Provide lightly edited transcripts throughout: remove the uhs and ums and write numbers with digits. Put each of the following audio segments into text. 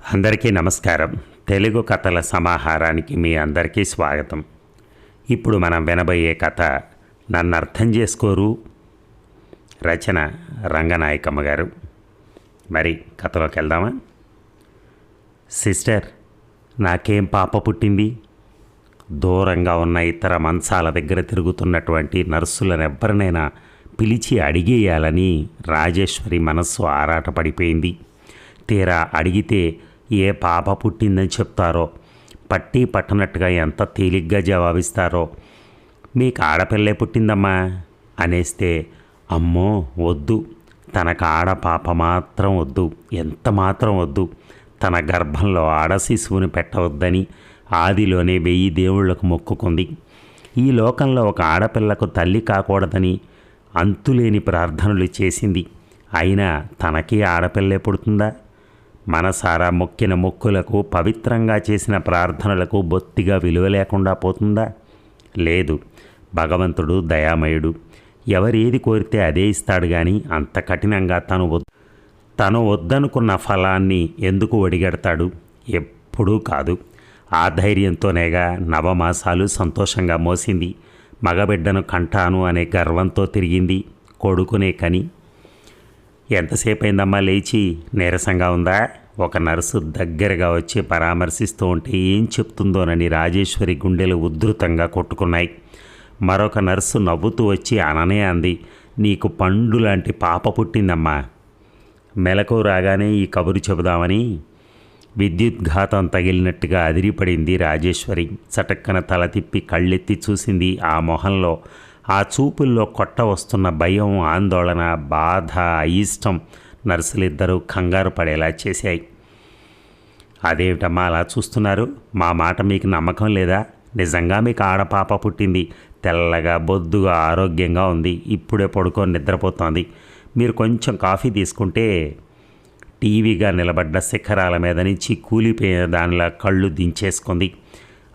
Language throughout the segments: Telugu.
అందరికీ నమస్కారం. తెలుగు కథల సమాహారానికి మీ అందరికీ స్వాగతం. ఇప్పుడు మనం వినబోయే కథ నన్ను అర్థం చేసుకోరు. రచన రంగనాయకమ్మ గారు. మరి కథలోకి వెళ్దామా? సిస్టర్, నాకేం పాప పుట్టింది? దూరంగా ఉన్న ఇతర మంచాల దగ్గర తిరుగుతున్నటువంటి నర్సులనెవ్వరినైనా పిలిచి అడిగేయాలని రాజేశ్వరి మనస్సు ఆరాటపడిపోయింది. తీరా అడిగితే ఏ పాప పుట్టిందని చెప్తారో, పట్టి పట్టనట్టుగా ఎంత తేలిగ్గా జవాబిస్తారో. మీకు ఆడపిల్లే పుట్టిందమ్మా అనేస్తే, అమ్మో వద్దు, తనకు ఆడ పాప మాత్రం వద్దు, ఎంత మాత్రం వద్దు, తన గర్భంలో ఆడ శిశువుని పెట్టవద్దని ఆదిలోనే 1000 దేవుళ్లకు మొక్కుకుంది. ఈ లోకంలో ఒక ఆడపిల్లకు తల్లి కాకూడదని అంతులేని ప్రార్థనలు చేసింది. అయినా తనకి ఆడపిల్లే పుడుతుందా? మనసారా మొక్కిన మొక్కులకు, పవిత్రంగా చేసిన ప్రార్థనలకు బొత్తిగా విలువ లేకుండా పోతుందా? లేదు. భగవంతుడు దయామయుడు. ఎవరేది కోరితే అదే ఇస్తాడు. కానీ అంత కఠినంగా తను వద్దనుకున్న ఫలాన్ని ఎందుకు ఒడిగడతాడు? ఎప్పుడూ కాదు. ఆ ధైర్యంతోనేగా నవమాసాలు సంతోషంగా మోసింది. మగబిడ్డను కంటాను అనే గర్వంతో తిరిగింది. కొడుకునే కని. ఎంతసేపు అయిందమ్మా లేచి? నీరసంగా ఉందా? ఒక నర్సు దగ్గరగా వచ్చి పరామర్శిస్తూ ఉంటే ఏం చెప్తుందోనని రాజేశ్వరి గుండెలు ఉద్ధృతంగా కొట్టుకున్నాయి. మరొక నర్సు నవ్వుతూ వచ్చి అననే అంది, నీకు పండు లాంటి పాప పుట్టిందమ్మా. మెలకు రాగానే ఈ కబురు చెబుదామని విద్యుద్ఘాతం తగిలినట్టుగా అదిరిపడింది రాజేశ్వరి. చటక్కన తల తిప్పి కళ్ళెత్తి చూసింది. ఆ మొహంలో, ఆ చూపుల్లో కొట్ట వస్తున్న భయం, ఆందోళన, బాధ, అయిష్టం నర్సులిద్దరూ కంగారు పడేలా చేశాయి. అదేమిటమ్మా అలా చూస్తున్నారు? మా మాట మీకు నమ్మకం లేదా? నిజంగా మీకు ఆడపాప పుట్టింది. తెల్లగా, బొద్దుగా, ఆరోగ్యంగా ఉంది. ఇప్పుడే పడుకొని నిద్రపోతోంది. మీరు కొంచెం కాఫీ తీసుకుంటే. టీవీగా నిలబడ్డ శిఖరాల మీద నుంచి కూలిపోయిన దానిలా కళ్ళు దించేసుకుంది.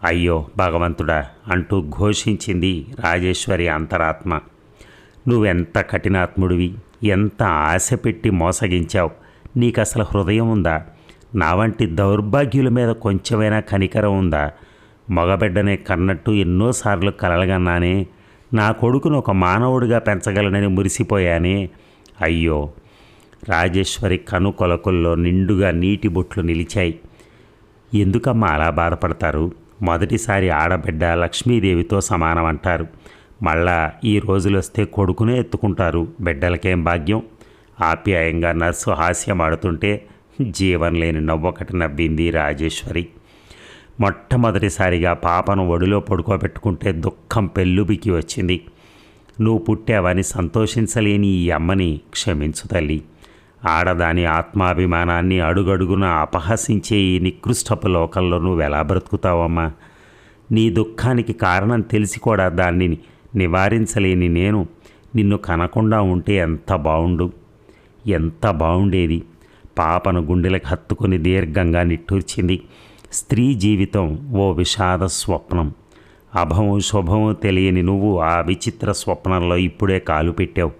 అయ్యో భగవంతుడా అంటూ ఘోషించింది రాజేశ్వరి అంతరాత్మ. నువ్వెంత కఠినాత్ముడివి, ఎంత ఆశ పెట్టి మోసగించావు. నీకు అసలు హృదయం ఉందా? నా వంటి దౌర్భాగ్యుల మీద కొంచెమైనా కనికరం ఉందా? మగబిడ్డనే కన్నట్టు ఎన్నోసార్లు కలలుగన్నానే. నా కొడుకును ఒక మానవుడిగా పెంచగలనని మురిసిపోయానే. అయ్యో! రాజేశ్వరి కనుకొలకుల్లో నిండుగా నీటి బొట్లు నిలిచాయి. ఎందుకమ్మా అలా బాధపడతారు? మొదటిసారి ఆడబిడ్డ లక్ష్మీదేవితో సమానం అంటారు. మళ్ళా ఈ రోజులొస్తే కొడుకునే ఎత్తుకుంటారు. బిడ్డలకేం భాగ్యం? ఆప్యాయంగా నర్సు హాస్యమాడుతుంటే జీవం లేని నవ్వొకటి నవ్వింది రాజేశ్వరి. మొట్టమొదటిసారిగా పాపను ఒడిలో పడుకోబెట్టుకుంటే దుఃఖం పెళ్ళుబికి వచ్చింది. నువ్వు పుట్టావని సంతోషించలేని ఈ అమ్మని క్షమించు తల్లి. ఆడదాని ఆత్మాభిమానాన్ని అడుగడుగున అపహసించే ఈ నికృష్టపు లోకంలో నువ్వెలా బ్రతుకుతావమ్మా? నీ దుఃఖానికి కారణం తెలిసి కూడా దాన్ని నివారించలేని నేను నిన్ను కనకుండా ఉంటే ఎంత బాగుండేది. పాపను గుండెలకు హత్తుకొని దీర్ఘంగా నిట్టూర్చింది. స్త్రీ జీవితం ఓ విషాద స్వప్నం. అభము శుభము తెలియని నువ్వు ఆ విచిత్ర స్వప్నంలో ఇప్పుడే కాలు పెట్టావు.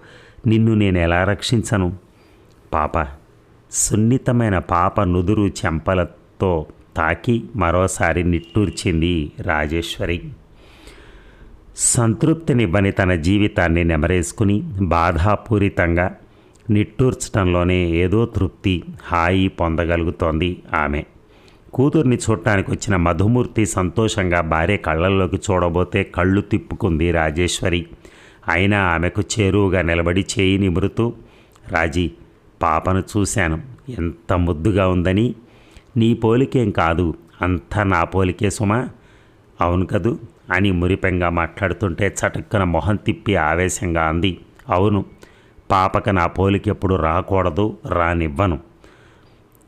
నిన్ను నేను ఎలా రక్షించను? పాప, సున్నితమైన పాప నుదురు చెంపలతో తాకి మరోసారి నిట్టూర్చింది రాజేశ్వరి. సంతృప్తినివ్వని తన జీవితాన్ని నెమరేసుకుని బాధాపూరితంగా నిట్టూర్చడంలోనే ఏదో తృప్తి, హాయి పొందగలుగుతోంది ఆమె. కూతుర్ని చూడటానికి వచ్చిన మధుమూర్తి సంతోషంగా భార్య కళ్ళల్లోకి చూడబోతే కళ్ళు తిప్పుకుంది రాజేశ్వరి. అయినా ఆమెకు చేరువుగా నిలబడి చేయి నిమురుతూ, రాజీ, పాపను చూశాను, ఎంత ముద్దుగా ఉందని. నీ పోలికేం కాదు, అంతా నా పోలికే సుమా. అవును కదూ అని మురిపెంగా మాట్లాడుతుంటే చటుక్కన మొహం తిప్పి ఆవేశంగా అంది, అవును, పాపక నా పోలికెప్పుడు రాకూడదు, రానివ్వను.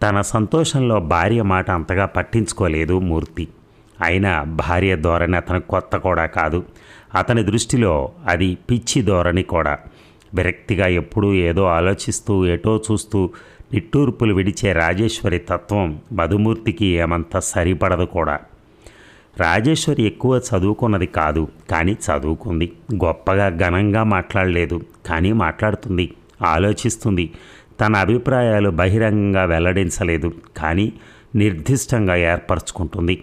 తన సంతోషంలో భార్య మాట అంతగా పట్టించుకోలేదు మూర్తి. అయినా భార్య ధోరణి అతనికి కొత్త కూడా కాదు. అతని దృష్టిలో అది పిచ్చి ధోరణి కూడా. విరక్తిగా ఎప్పుడూ ఏదో ఆలోచిస్తూ ఎటో చూస్తూ నిట్టూర్పులు విడిచే రాజేశ్వరి తత్వం మధుమూర్తికి ఏమంత సరిపడదు కూడా. రాజేశ్వరి ఎక్కువ చదువుకున్నది కాదు, కానీ చదువుకుంది. గొప్పగా ఘనంగా మాట్లాడలేదు, కానీ మాట్లాడుతుంది, ఆలోచిస్తుంది. తన అభిప్రాయాలు బహిరంగంగా వెల్లడించలేదు, కానీ నిర్దిష్టంగా ఏర్పరచుకుంటుంది.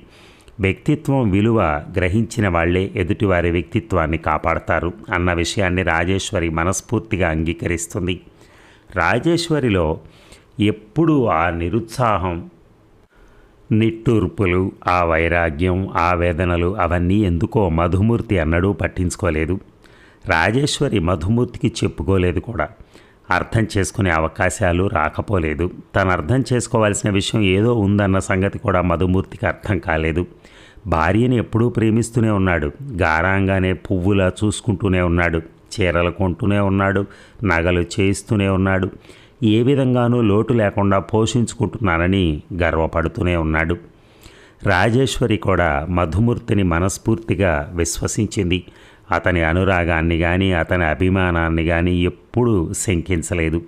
వ్యక్తిత్వం విలువ గ్రహించిన వాళ్లే ఎదుటివారి వ్యక్తిత్వాన్ని కాపాడతారు అన్న విషయాన్ని రాజేశ్వరి మనస్ఫూర్తిగా అంగీకరిస్తుంది. రాజేశ్వరిలో ఎప్పుడూ ఆ నిరుత్సాహం, నిట్టూర్పులు, ఆ వైరాగ్యం, ఆ వేదనలు అవన్నీ ఎందుకో మధుమూర్తి అన్నడూ పట్టించుకోలేదు. రాజేశ్వరి మధుమూర్తికి చెప్పుకోలేదు కూడా. అర్థం చేసుకునే అవకాశాలు రాకపోలేదు. తను అర్థం చేసుకోవాల్సిన విషయం ఏదో ఉందన్న సంగతి కూడా మధుమూర్తికి అర్థం కాలేదు. భార్యని ఎప్పుడూ ప్రేమిస్తూనే ఉన్నాడు, గారాంగానే పువ్వులా చూసుకుంటూనే ఉన్నాడు, చీరలు కొంటూనే ఉన్నాడు, నగలు చేయిస్తూనే ఉన్నాడు, ఏ విధంగానూ లోటు లేకుండా పోషించుకుంటున్నానని గర్వపడుతూనే ఉన్నాడు. రాజేశ్వరి కూడా మధుమూర్తిని మనస్ఫూర్తిగా విశ్వసించింది. అతని అనురాగాన్ని కానీ అతని అభిమానాన్ని కానీ ఎప్పుడూ శంకించలేదు.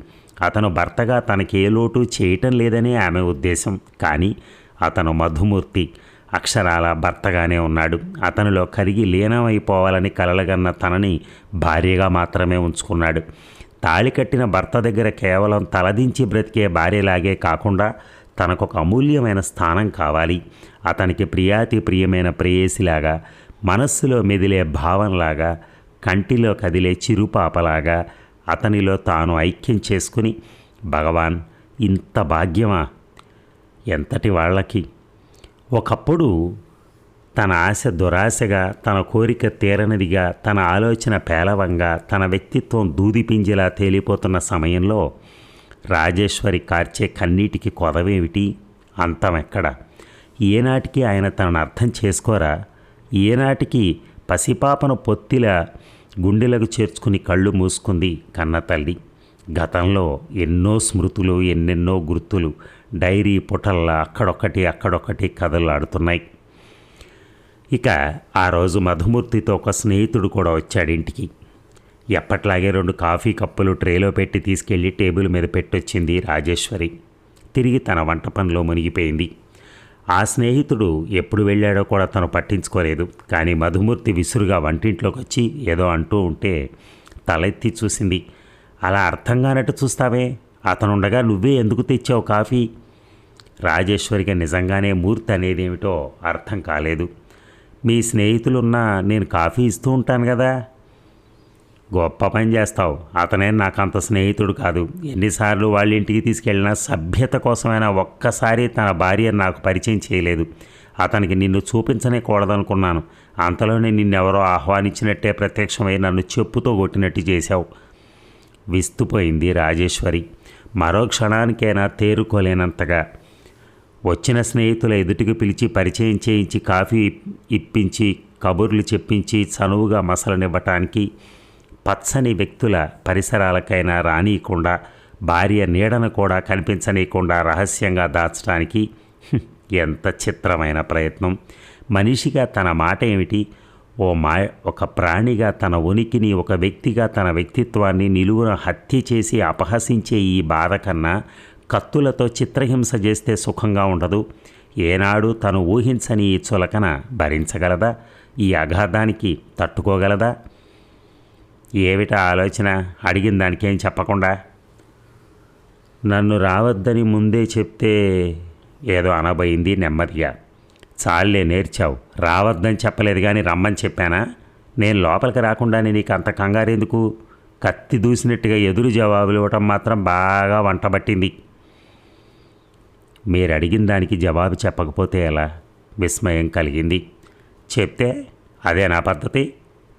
అతను భర్తగా తనకి ఏ లోటు చేయటం లేదనే ఆమె ఉద్దేశం. కానీ అతను మధుమూర్తి అక్షరాల భర్తగానే ఉన్నాడు. అతనిలో కరిగి లీనమైపోవాలని కలలుగన్న తనని భార్యగా మాత్రమే ఉంచుకున్నాడు. తాళి కట్టిన భర్త దగ్గర కేవలం తలదించి బ్రతికే భార్యలాగే కాకుండా తనకొక అమూల్యమైన స్థానం కావాలి. అతనికి ప్రియాతి ప్రియమైన ప్రేయసిలాగా, మనస్సులో మెదిలే భావంలాగా, కంటిలో కదిలే చిరుపాపలాగా అతనిలో తాను ఐక్యం చేసుకుని, భగవాన్ ఇంత భాగ్యమా ఎంతటి వాళ్ళకి! ఒకప్పుడు తన ఆశ దురాశగా, తన కోరిక తీరనిదిగా, తన ఆలోచన పేలవంగా, తన వ్యక్తిత్వం దూదిపింజలా తేలిపోతున్న సమయంలో రాజేశ్వరి కార్చే కన్నీటికి కొదవేమిటి, అంతమెక్కడ? ఏనాటికి ఆయన తనను అర్థం చేసుకోరా? ఏనాటికి పసిపాపను పొత్తిలా గుండెలకు చేర్చుకుని కళ్ళు మూసుకుంది కన్న తల్లి? గతంలో ఎన్నో స్మృతులు, ఎన్నెన్నో గుర్తులు డైరీ పుటల్లా అక్కడొక్కటి కదలాడుతున్నాయి. ఇక ఆ రోజు మధుమూర్తితో ఒక స్నేహితుడు కూడా వచ్చాడు ఇంటికి. ఎప్పట్లాగే 2 కాఫీ కప్పులు ట్రేలో పెట్టి తీసుకెళ్లి టేబుల్ మీద పెట్టొచ్చింది రాజేశ్వరి. తిరిగి తన వంట పనిలో మునిగిపోయింది. ఆ స్నేహితుడు ఎప్పుడు వెళ్ళాడో కూడా తను పట్టించుకోలేదు. కానీ మధుమూర్తి విసురుగా వంటింట్లోకి వచ్చి ఏదో అంటూ ఉంటే తలెత్తి చూసింది. అలా అర్థం కానట్టు చూస్తావే, అతనుండగా నువ్వే ఎందుకు తెచ్చావు కాఫీ? రాజేశ్వరికి నిజంగానే మూర్తి అనేది ఏమిటో అర్థం కాలేదు. మీ స్నేహితులున్నా నేను కాఫీ ఇస్తూ ఉంటాను కదా. గొప్ప పని చేస్తావు. అతనే నాకు అంత స్నేహితుడు కాదు. ఎన్నిసార్లు వాళ్ళ ఇంటికి తీసుకెళ్ళినా సభ్యత కోసమైనా ఒక్కసారి తన భార్యను నాకు పరిచయం చేయలేదు. అతనికి నిన్ను చూపించనే కూడదనుకున్నాను. అంతలోనే నిన్నెవరో ఆహ్వానించినట్టే ప్రత్యక్షమై నన్ను చెప్పుతో కొట్టినట్టు చేశావు. విస్తుపోయింది రాజేశ్వరి. మరో క్షణానికైనా తేరుకోలేనంతగా. వచ్చిన స్నేహితుల ఎదుటికి పిలిచి పరిచయం చేయించి కాఫీ ఇప్పించి కబుర్లు చెప్పించి చనువుగా మసలనివ్వటానికి, పచ్చని వ్యక్తుల పరిసరాలకైనా రానియకుండా, భార్య నీడను కూడా కనిపించనీయకుండా రహస్యంగా దాచడానికి ఎంత చిత్రమైన ప్రయత్నం! మనిషిగా తన మాట ఏమిటి? ఒక ప్రాణిగా తన ఉనికిని, ఒక వ్యక్తిగా తన వ్యక్తిత్వాన్ని నిలువున హత్య చేసి అపహసించే ఈ బాధ కన్నా కత్తులతో చిత్రహింస చేస్తే సుఖంగా ఉండదు. ఏనాడు తను ఊహించని ఈ చులకన భరించగలదా? ఈ అగాధానికి తట్టుకోగలదా? ఏమిటా ఆలోచన? అడిగిన దానికేం చెప్పకుండా నన్ను రావద్దని ముందే చెప్తే ఏదో అనబోయింది నెమ్మదిగా. చాలే నేర్చావు. రావద్దని చెప్పలేదు కానీ రమ్మని చెప్పానా? నేను లోపలికి రాకుండానే నీకు అంత కంగారెందుకు? కత్తి దూసినట్టుగా ఎదురు జవాబులు ఇవ్వటం మాత్రం బాగా వంటబట్టింది. మీరు అడిగిన దానికి జవాబు చెప్పకపోతే ఎలా? విస్మయం కలిగింది. చెప్తే అదే నా పద్ధతి.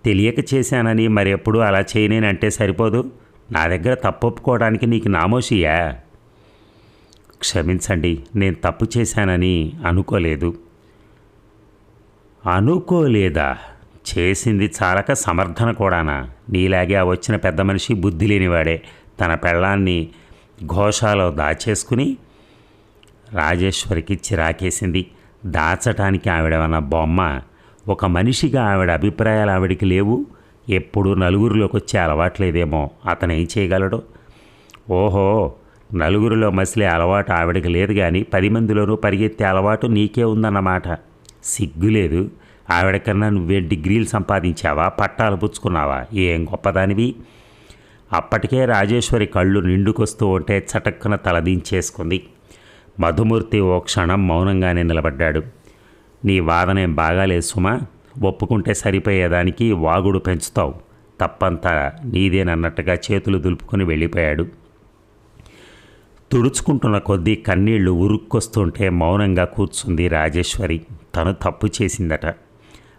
తెలియక చేశానని మరెప్పుడు అలా చేయనేనంటే సరిపోదు. నా దగ్గర తప్పొప్పుకోవడానికి నీకు నామోషియా? క్షమించండి, నేను తప్పు చేశానని అనుకోలేదు. అనుకోలేదా? చేసింది చాలక సమర్థన కూడానా? నీలాగే ఆ వచ్చిన పెద్ద మనిషి బుద్ధి లేనివాడే. తన పెళ్ళాన్ని ఘోషాలో దాచేసుకుని రాజేశ్వరికి చిరాకేసింది. దాచటానికి ఆవిడేమన్నా బొమ్మ? ఒక మనిషిగా ఆవిడ అభిప్రాయాలు ఆవిడికి లేవు. ఎప్పుడు నలుగురిలోకి వచ్చే అలవాట్లేదేమో. అతను ఏం చేయగలడు? ఓహో, నలుగురిలో మసిలే అలవాటు ఆవిడకి లేదు, కానీ 10 మందిలోనూ పరిగెత్తే అలవాటు నీకే ఉందన్నమాట. సిగ్గులేదు? ఆవిడకన్నా నువ్వే డిగ్రీలు సంపాదించావా? పట్టాలు పుచ్చుకున్నావా? ఏం గొప్పదానివి? అప్పటికే రాజేశ్వరి కళ్ళు నిండుకొస్తూ ఉంటే చటక్కున తలదించేసుకుంది. మధుమూర్తి ఓ క్షణం మౌనంగానే నిలబడ్డాడు. నీ వాదనేం బాగాలేదు సుమా, ఒప్పుకుంటే సరిపోయేదానికి వాగుడు పెంచుతావు, తప్పంతా నీదేనన్నట్టుగా చేతులు దులుపుకొని వెళ్ళిపోయాడు. తుడుచుకుంటున్న కొద్దీ కన్నీళ్లు ఉరుక్కొస్తుంటే మౌనంగా కూర్చుంది రాజేశ్వరి. తను తప్పు చేసిందట.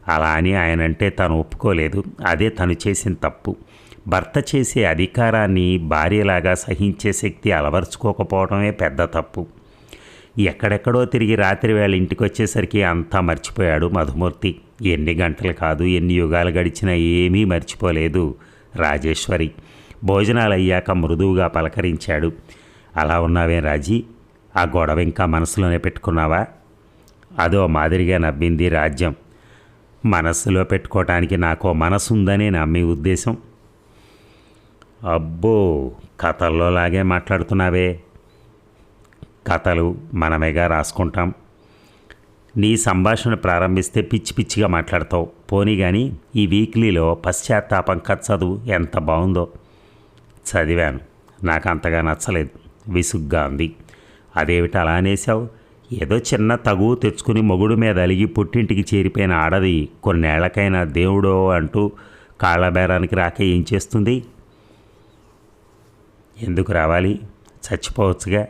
అలా అని ఆయనంటే తను ఒప్పుకోలేదు. అదే తను చేసిన తప్పు. భర్త చేసే అధికారాన్ని భార్యలాగా సహించే శక్తి అలవర్చుకోకపోవడమే పెద్ద తప్పు. ఎక్కడెక్కడో తిరిగి రాత్రి వేళ ఇంటికి వచ్చేసరికి అంతా మర్చిపోయాడు మధుమూర్తి. ఎన్ని గంటలు కాదు, ఎన్ని యుగాలు గడిచినా ఏమీ మర్చిపోలేదు రాజేశ్వరి. భోజనాలు అయ్యాక మృదువుగా పలకరించాడు. అలా ఉన్నావే రాజీ, ఆ గొడవ ఇంకా మనసులోనే పెట్టుకున్నావా? అదో మాదిరిగా నవ్వింది రాజ్యం. మనస్సులో పెట్టుకోవటానికి నాకో మనసు ఉందనే నా మీ ఉద్దేశం. అబ్బో, కథల్లోలాగే మాట్లాడుతున్నావే. కథలు మనమేగా రాసుకుంటాం. నీ సంభాషణ ప్రారంభిస్తే పిచ్చి పిచ్చిగా మాట్లాడతావు. పోనీ కానీ ఈ వీక్లీలో పశ్చాత్తాపం కథ చదువు, ఎంత బాగుందో. చదివాను, నాకు అంతగా నచ్చలేదు, విసుగ్గా ఉంది. అదేమిటి అలా అనేసావు? ఏదో చిన్న తగువు తెచ్చుకుని మొగుడు మీద అలిగి పుట్టింటికి చేరిపోయిన ఆడది కొన్నేళ్లకైనా దేవుడో అంటూ కాళ్ళబేరానికి రాక ఏం చేస్తుంది? ఎందుకు రావాలి? చచ్చిపోవచ్చుగా.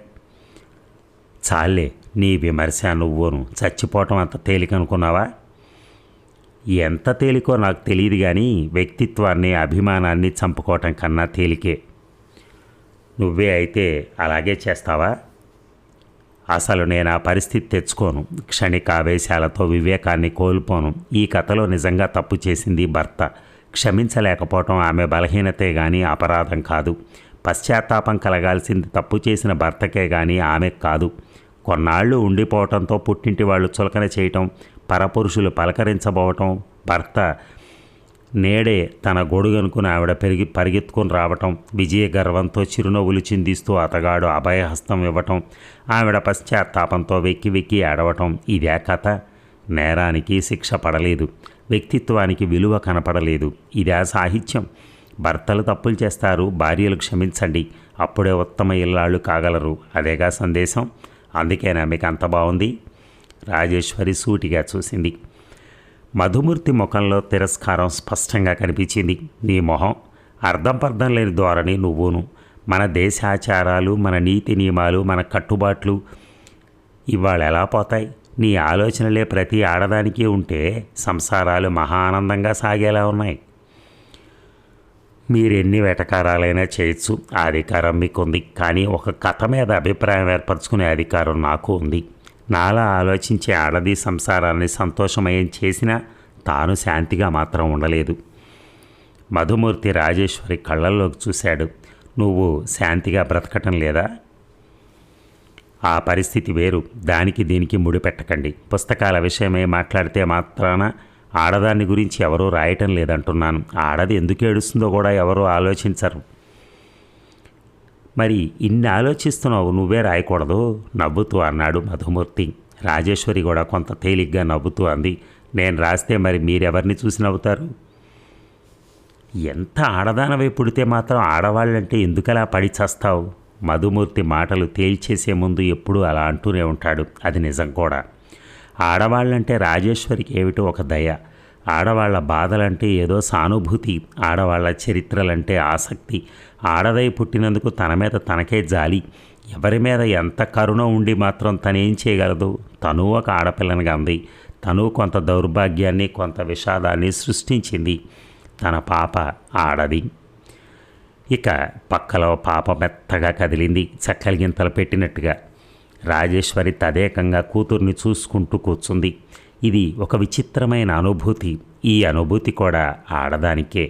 చాలే నీ విమర్శ. నువ్వును చచ్చిపోవటం అంత తేలికనుకున్నావా? ఎంత తేలికో నాకు తెలియదు కానీ వ్యక్తిత్వాన్ని, అభిమానాన్ని చంపుకోవటం కన్నా తేలికే. నువ్వే అయితే అలాగే చేస్తావా? అసలు నేను ఆ పరిస్థితి తెచ్చుకోను. క్షణిక ఆవేశాలతో వివేకాన్ని కోల్పోను. ఈ కథలో నిజంగా తప్పు చేసింది భర్త. క్షమించలేకపోవటం ఆమె బలహీనతే కానీ అపరాధం కాదు. పశ్చాత్తాపం కలగాల్సింది తప్పు చేసిన భర్తకే కానీ ఆమెకు కాదు. కొన్నాళ్ళు ఉండిపోవటంతో పుట్టింటి వాళ్ళు చులకన చేయటం, పరపురుషులు పలకరించబోవటం, భర్త నేడే తన గొడుగనుకుని ఆవిడ పరిగెత్తుకుని రావటం, విజయ గర్వంతో చిరునవ్వులు చిందిస్తూ అతగాడు అభయహస్తం ఇవ్వటం, ఆవిడ పశ్చాత్తాపంతో వెక్కి వెక్కి ఏడవటం. ఇదే కథ. నేరానికి శిక్ష పడలేదు, వ్యక్తిత్వానికి విలువ కనపడలేదు. ఇదే సాహిత్యం. భర్తలు తప్పులు చేస్తారు, భార్యలు క్షమించండి, అప్పుడే ఉత్తమ ఇల్లాళ్ళు కాగలరు. అదేగా సందేశం. అందుకేనా మీకు అంత బాగుంది? రాజేశ్వరి సూటిగా చూసింది. మధుమూర్తి ముఖంలో తిరస్కారం స్పష్టంగా కనిపించింది. నీ మొహం అర్థం పర్థం లేని ధోరణి నువ్వును. మన దేశాచారాలు, మన నీతి నియమాలు, మన కట్టుబాట్లు ఇవాళ ఎలా పోతాయి? నీ ఆలోచనలే ప్రతి ఆడదానికి ఉంటే సంసారాలు మహా ఆనందంగా సాగేలా ఉన్నాయి. మీరెన్ని వెటకారాలైనా చేయొచ్చు, ఆ అధికారం మీకుంది. కానీ ఒక కథ మీద అభిప్రాయం ఏర్పరచుకునే అధికారం నాకు ఉంది. నాలా ఆలోచించే ఆడది సంసారాన్ని సంతోషమయం చేసినా తాను శాంతిగా మాత్రం ఉండలేదు. మధుమూర్తి రాజేశ్వరి కళ్ళల్లోకి చూశాడు. నువ్వు శాంతిగా బ్రతకటం లేదా? ఆ పరిస్థితి వేరు. దానికి దీనికి ముడిపెట్టకండి. పుస్తకాల విషయమే మాట్లాడితే మాత్రాన ఆడదాన్ని గురించి ఎవరూ రాయటం లేదంటున్నాను. ఆడది ఎందుకు ఏడుస్తుందో కూడా ఎవరూ ఆలోచించరు. మరి ఇన్ని ఆలోచిస్తున్నావు, నువ్వే రాయకూడదు? నవ్వుతూ అన్నాడు మధుమూర్తి. రాజేశ్వరి కూడా కొంత తేలిగ్గా నవ్వుతూ అంది. నేను రాస్తే మరి మీరెవరిని చూసి నవ్వుతారు? ఎంత ఆడదానవై పుడితే మాత్రం ఆడవాళ్ళంటే ఎందుకలా పడి చస్తావు? మధుమూర్తి మాటలు తేల్చేసే ముందు ఎప్పుడూ అలా అంటూనే ఉంటాడు. అది నిజం కూడా. ఆడవాళ్ళంటే రాజేశ్వరికి ఏమిటో ఒక దయ. ఆడవాళ్ల బాధలంటే ఏదో సానుభూతి. ఆడవాళ్ల చరిత్రలంటే ఆసక్తి. ఆడదై పుట్టినందుకు తన మీద తనకే జాలి. ఎవరి మీద ఎంత కరుణ ఉండి మాత్రం తనేం చేయగలదు? తను ఒక ఆడపిల్లనిగా అంది. తను కొంత దౌర్భాగ్యాన్ని, కొంత విషాదాన్ని సృష్టించింది. తన పాప ఆడది. ఇక పక్కలో పాప మెత్తగా కదిలింది, చక్కలిగింతలు పెట్టినట్టుగా. రాజేశ్వరి తదేకంగా కూతుర్ని చూసుకుంటూ కూర్చుంది. ఇది ఒక విచిత్రమైన అనుభూతి. ఈ అనుభూతి కూడా ఆడదానికే.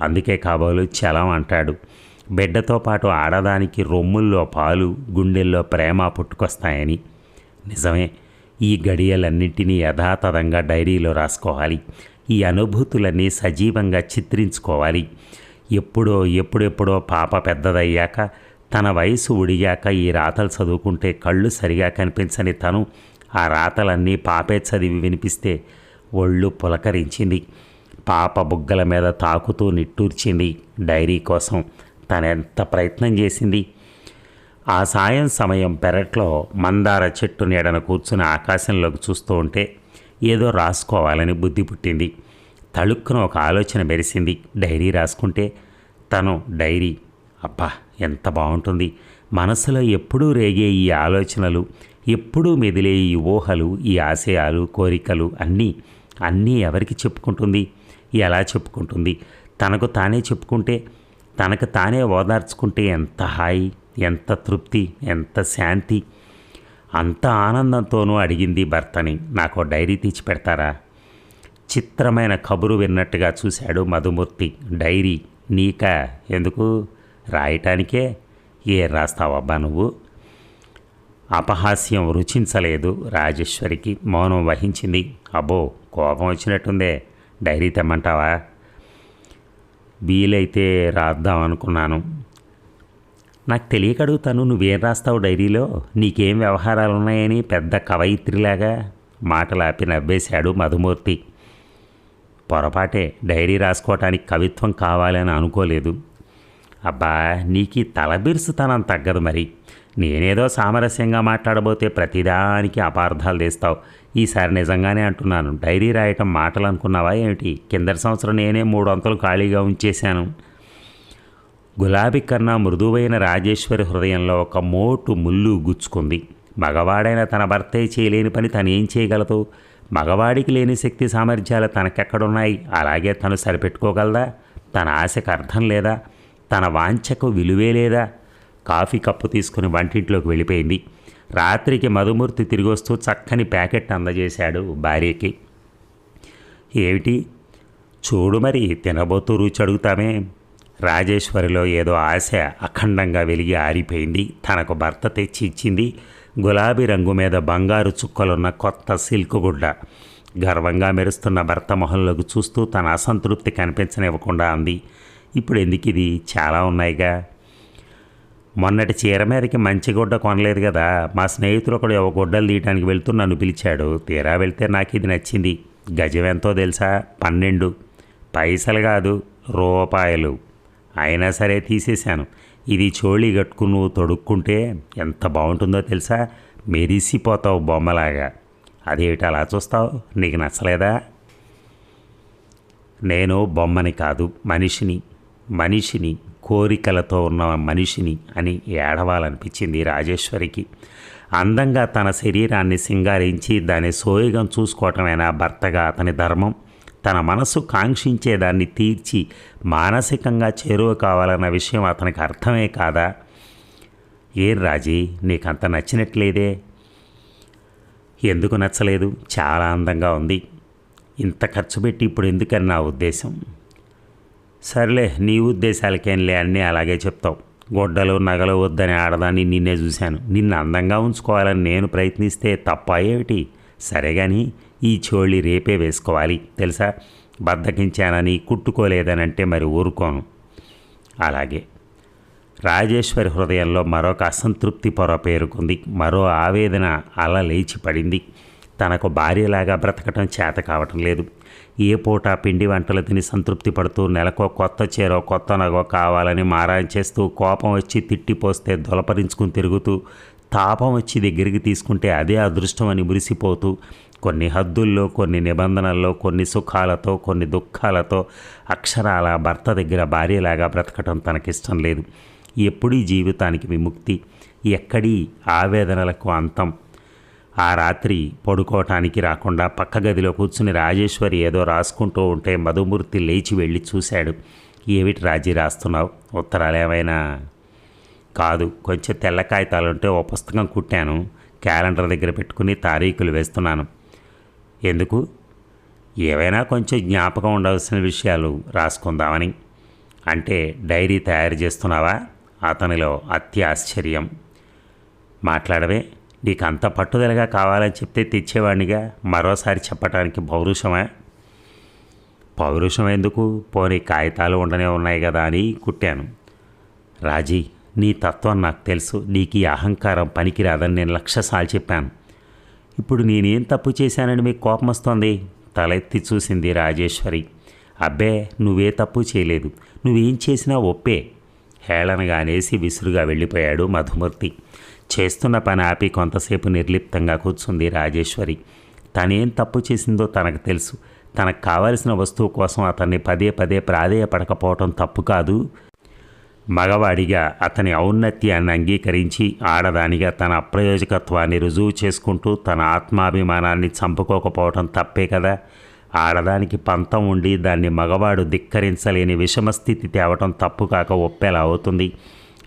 అందుకే కాబోలు చలం అంటాడు. బిడ్డతో పాటు ఆడదానికి రొమ్ముల్లో పాలు, గుండెల్లో ప్రేమ పుట్టుకొస్తాయని. నిజమే. ఈ గడియలన్నింటినీ యథాతథంగా డైరీలో రాసుకోవాలి. ఈ అనుభూతులన్నీ సజీవంగా చిత్రించుకోవాలి. ఎప్పుడెప్పుడో పాప పెద్దదయ్యాక, తన వయసు ఉడిగాక ఈ రాతలు చదువుకుంటే కళ్ళు సరిగా కనిపించని తను ఆ రాతలన్నీ పాపే చదివి వినిపిస్తే ఒళ్ళు పులకరించింది. పాప బుగ్గల మీద తాకుతూ నిట్టూర్చింది. డైరీ కోసం తనెంత ప్రయత్నం చేసింది. ఆ సాయం సమయం పెరట్లో మందార చెట్టు నీడన కూర్చుని ఆకాశంలోకి చూస్తూ ఉంటే ఏదో రాసుకోవాలని బుద్ధి పుట్టింది. తళుక్కున ఒక ఆలోచన మెరిసింది. డైరీ రాసుకుంటే తను డైరీ. అబ్బా, ఎంత బాగుంటుంది! మనసులో ఎప్పుడూ రేగే ఈ ఆలోచనలు, ఎప్పుడూ మెదిలే ఈ ఊహలు, ఈ ఆశయాలు, కోరికలు అన్నీ ఎవరికి చెప్పుకుంటుంది? ఎలా చెప్పుకుంటుంది? తనకు తానే చెప్పుకుంటే, తనకు తానే ఓదార్చుకుంటే ఎంత హాయి, ఎంత తృప్తి, ఎంత శాంతి! అంత ఆనందంతోనూ అడిగింది భర్తని, నాకు డైరీ తెచ్చి పెడతారా? చిత్రమైన కబురు విన్నట్టుగా చూశాడు మధుమూర్తి. డైరీ నీకా? ఎందుకు? రాయటానికే. ఏం రాస్తావబ్బా నువ్వు? అపహాస్యం రుచించలేదు రాజేశ్వరికి. మౌనం వహించింది. అబ్బో, కోపం వచ్చినట్టుందే. డైరీ తెమ్మంటావా? వీలైతే రాద్దాం అనుకున్నాను. నాకు తెలియక అడుగుతాను, నువ్వేం రాస్తావు డైరీలో? నీకేం వ్యవహారాలు ఉన్నాయని పెద్ద కవయిత్రిలాగా మాటలాపి నవ్వేశాడు మధుమూర్తి. పొరపాటే, డైరీ రాసుకోవటానికి కవిత్వం కావాలని అనుకోలేదు. అబ్బా, నీకు తలబిరుసుతనం తగ్గదు మరి. నేనేదో సామరస్యంగా మాట్లాడబోతే ప్రతిదానికి అపార్థాలు తెస్తావు. ఈసారి నిజంగానే అంటున్నాను, డైరీ రాయటం మాటలు అనుకున్నావా ఏమిటి? కిందటి సంవత్సరం నేనే 3 అంతలు ఖాళీగా ఉంచేశాను. గులాబీ కన్నా మృదువైన రాజేశ్వరి హృదయంలో ఒక మోటు ముళ్ళు గుచ్చుకుంది. మగవాడైన తన భర్తే చేయలేని పని తనేం చేయగలదు? మగవాడికి లేని శక్తి సామర్థ్యాలు తనకెక్కడున్నాయి? అలాగే తను సరిపెట్టుకోగలదా? తన ఆశకు అర్థం లేదా? తన వాంఛకు విలువే లేదా? కాఫీ కప్పు తీసుకుని వంటింట్లోకి వెళ్ళిపోయింది. రాత్రికి మధుమూర్తి తిరిగి వస్తూ చక్కని ప్యాకెట్ అందజేశాడు భార్యకి. ఏమిటి? చూడు మరి, తినబోతూ రుచి అడుగుతామే. రాజేశ్వరిలో ఏదో ఆశ అఖండంగా వెలిగి ఆరిపోయింది. తనకు భర్త తెచ్చి ఇచ్చింది గులాబీ రంగు మీద బంగారు చుక్కలున్న కొత్త సిల్క్ గుడ్డ. గర్వంగా మెరుస్తున్న భర్త మొహంలోకి చూస్తూ తన అసంతృప్తి కనిపించనివ్వకుండా అంది, ఇప్పుడు ఎందుకు ఇది? చాలా ఉన్నాయిగా. మొన్నటి చీర మీదకి మంచి గుడ్డ కొనలేదు కదా. మా స్నేహితుడు ఒకడు ఒక గుడ్డలు తీయడానికి వెళ్తూ నన్ను పిలిచాడు. తీరా వెళ్తే నాకు ఇది నచ్చింది. గజం ఎంతో తెలుసా? 12 పైసలు కాదు, రూపాయలు. అయినా సరే తీసేశాను. ఇది చోళీ కట్టుకుని నువ్వు తొడుక్కుంటే ఎంత బాగుంటుందో తెలుసా? మెరిసిపోతావు బొమ్మలాగా. అదేమిటి అలా చూస్తావు? నీకు నచ్చలేదా? నేను బొమ్మని కాదు, మనిషిని కోరికలతో ఉన్న మనిషిని అని ఏడవాలనిపించింది రాజేశ్వరికి. అందంగా తన శరీరాన్ని సింగారించి దాని సోయగం చూసుకోవటమేనా భర్తగా అతని ధర్మం? తన మనసు కాంక్షించేదాన్ని తీర్చి మానసికంగా చేరువ కావాలన్న విషయం అతనికి అర్థమే కాదా? ఏం రాజీ, నీకంత నచ్చినట్లేదే? ఎందుకు నచ్చలేదు? చాలా అందంగా ఉంది. ఇంత ఖర్చు పెట్టి ఇప్పుడు ఎందుకని నా ఉద్దేశం. సర్లే, నీ ఉద్దేశాలకేంలే, అన్నీ అలాగే చెప్తావు. గొడ్డలు నగలు వద్దని ఆడదాన్ని నిన్నే చూశాను. నిన్ను అందంగా ఉంచుకోవాలని నేను ప్రయత్నిస్తే తప్ప ఏమిటి? సరే కానీ ఈ చోళి రేపే వేసుకోవాలి తెలుసా? బద్దకించానని, కుట్టుకోలేదని అంటే మరి ఊరుకోను. అలాగే. రాజేశ్వరి హృదయంలో మరొక అసంతృప్తి పొర పేరుకుంది. మరో ఆవేదన అల లేచి పడింది. తనకు భార్యలాగా బ్రతకటం చేత కావటం లేదు. ఏ పూట పిండి వంటలు తిని సంతృప్తి పడుతూ నెలకో కొత్త చీరో కొత్త నగో కావాలని మారాన్ చేస్తూ, కోపం వచ్చి తిట్టిపోస్తే దొలపరించుకుని తిరుగుతూ, తాపం వచ్చి దగ్గరికి తీసుకుంటే అదే అదృష్టం అని మురిసిపోతూ, కొన్ని హద్దుల్లో, కొన్ని నిబంధనల్లో, కొన్ని సుఖాలతో, కొన్ని దుఃఖాలతో అక్షరాల భర్త దగ్గర భార్యలాగా బ్రతకటం తనకిష్టం లేదు. ఎప్పుడీ జీవితానికి విముక్తి, ఎక్కడీ ఆవేదనలకు అంతం. ఆ రాత్రి పడుకోవటానికి రాకుండా పక్క గదిలో కూర్చుని రాజేశ్వరి ఏదో రాసుకుంటూ ఉంటే మధుమూర్తి లేచి వెళ్ళి చూశాడు. ఏమిటి రాజీ రాస్తున్నావు? ఉత్తరాలు ఏమైనా? కాదు, కొంచెం తెల్ల కాగితాలుంటే ఓ పుస్తకం కుట్టాను. క్యాలెండర్ దగ్గర పెట్టుకుని తారీఖులు వేస్తున్నాను. ఎందుకు? ఏవైనా కొంచెం జ్ఞాపకం ఉండవలసిన విషయాలు రాసుకుందామని. అంటే డైరీ తయారు చేస్తున్నావా? అతనిలో అత్యాశ్చర్యం. మాట్లాడవే, నీకు అంత పట్టుదలగా కావాలని చెప్తే తెచ్చేవాడినిగా. మరోసారి చెప్పటానికి పౌరుషమా? పౌరుషం ఎందుకు? పోనీ కాగితాలు ఉండనే ఉన్నాయి కదా అని కుట్టాను. రాజీ, నీ తత్వం నాకు తెలుసు. నీకు ఈ అహంకారం పనికిరాదని నేను 1,00,000 సార్లు చెప్పాను. ఇప్పుడు నేనేం తప్పు చేశానని మీకు కోపం వస్తోంది? తలెత్తి చూసింది రాజేశ్వరి. అబ్బే, నువ్వే తప్పు చేయలేదు. నువ్వేం చేసినా ఒప్పే. హేళనగా అనేసి విసురుగా వెళ్ళిపోయాడు మధుమూర్తి. చేస్తున్న పని ఆపి కొంతసేపు నిర్లిప్తంగా కూర్చుంది రాజేశ్వరి. తనేం తప్పు చేసిందో తనకు తెలుసు. తనకు కావలసిన వస్తువు కోసం అతన్ని పదే పదే ప్రాధేయపడకపోవటం తప్పు కాదు. మగవాడిగా అతని ఔన్నత్యాన్ని అంగీకరించి ఆడదానిగా తన అప్రయోజకత్వాన్ని రుజువు చేసుకుంటూ తన ఆత్మాభిమానాన్ని చంపుకోకపోవటం తప్పే కదా. ఆడదానికి పంతం ఉండి దాన్ని మగవాడు ధిక్కరించలేని విషమస్థితి తేవటం తప్పు కాక ఒప్పేలా అవుతుంది.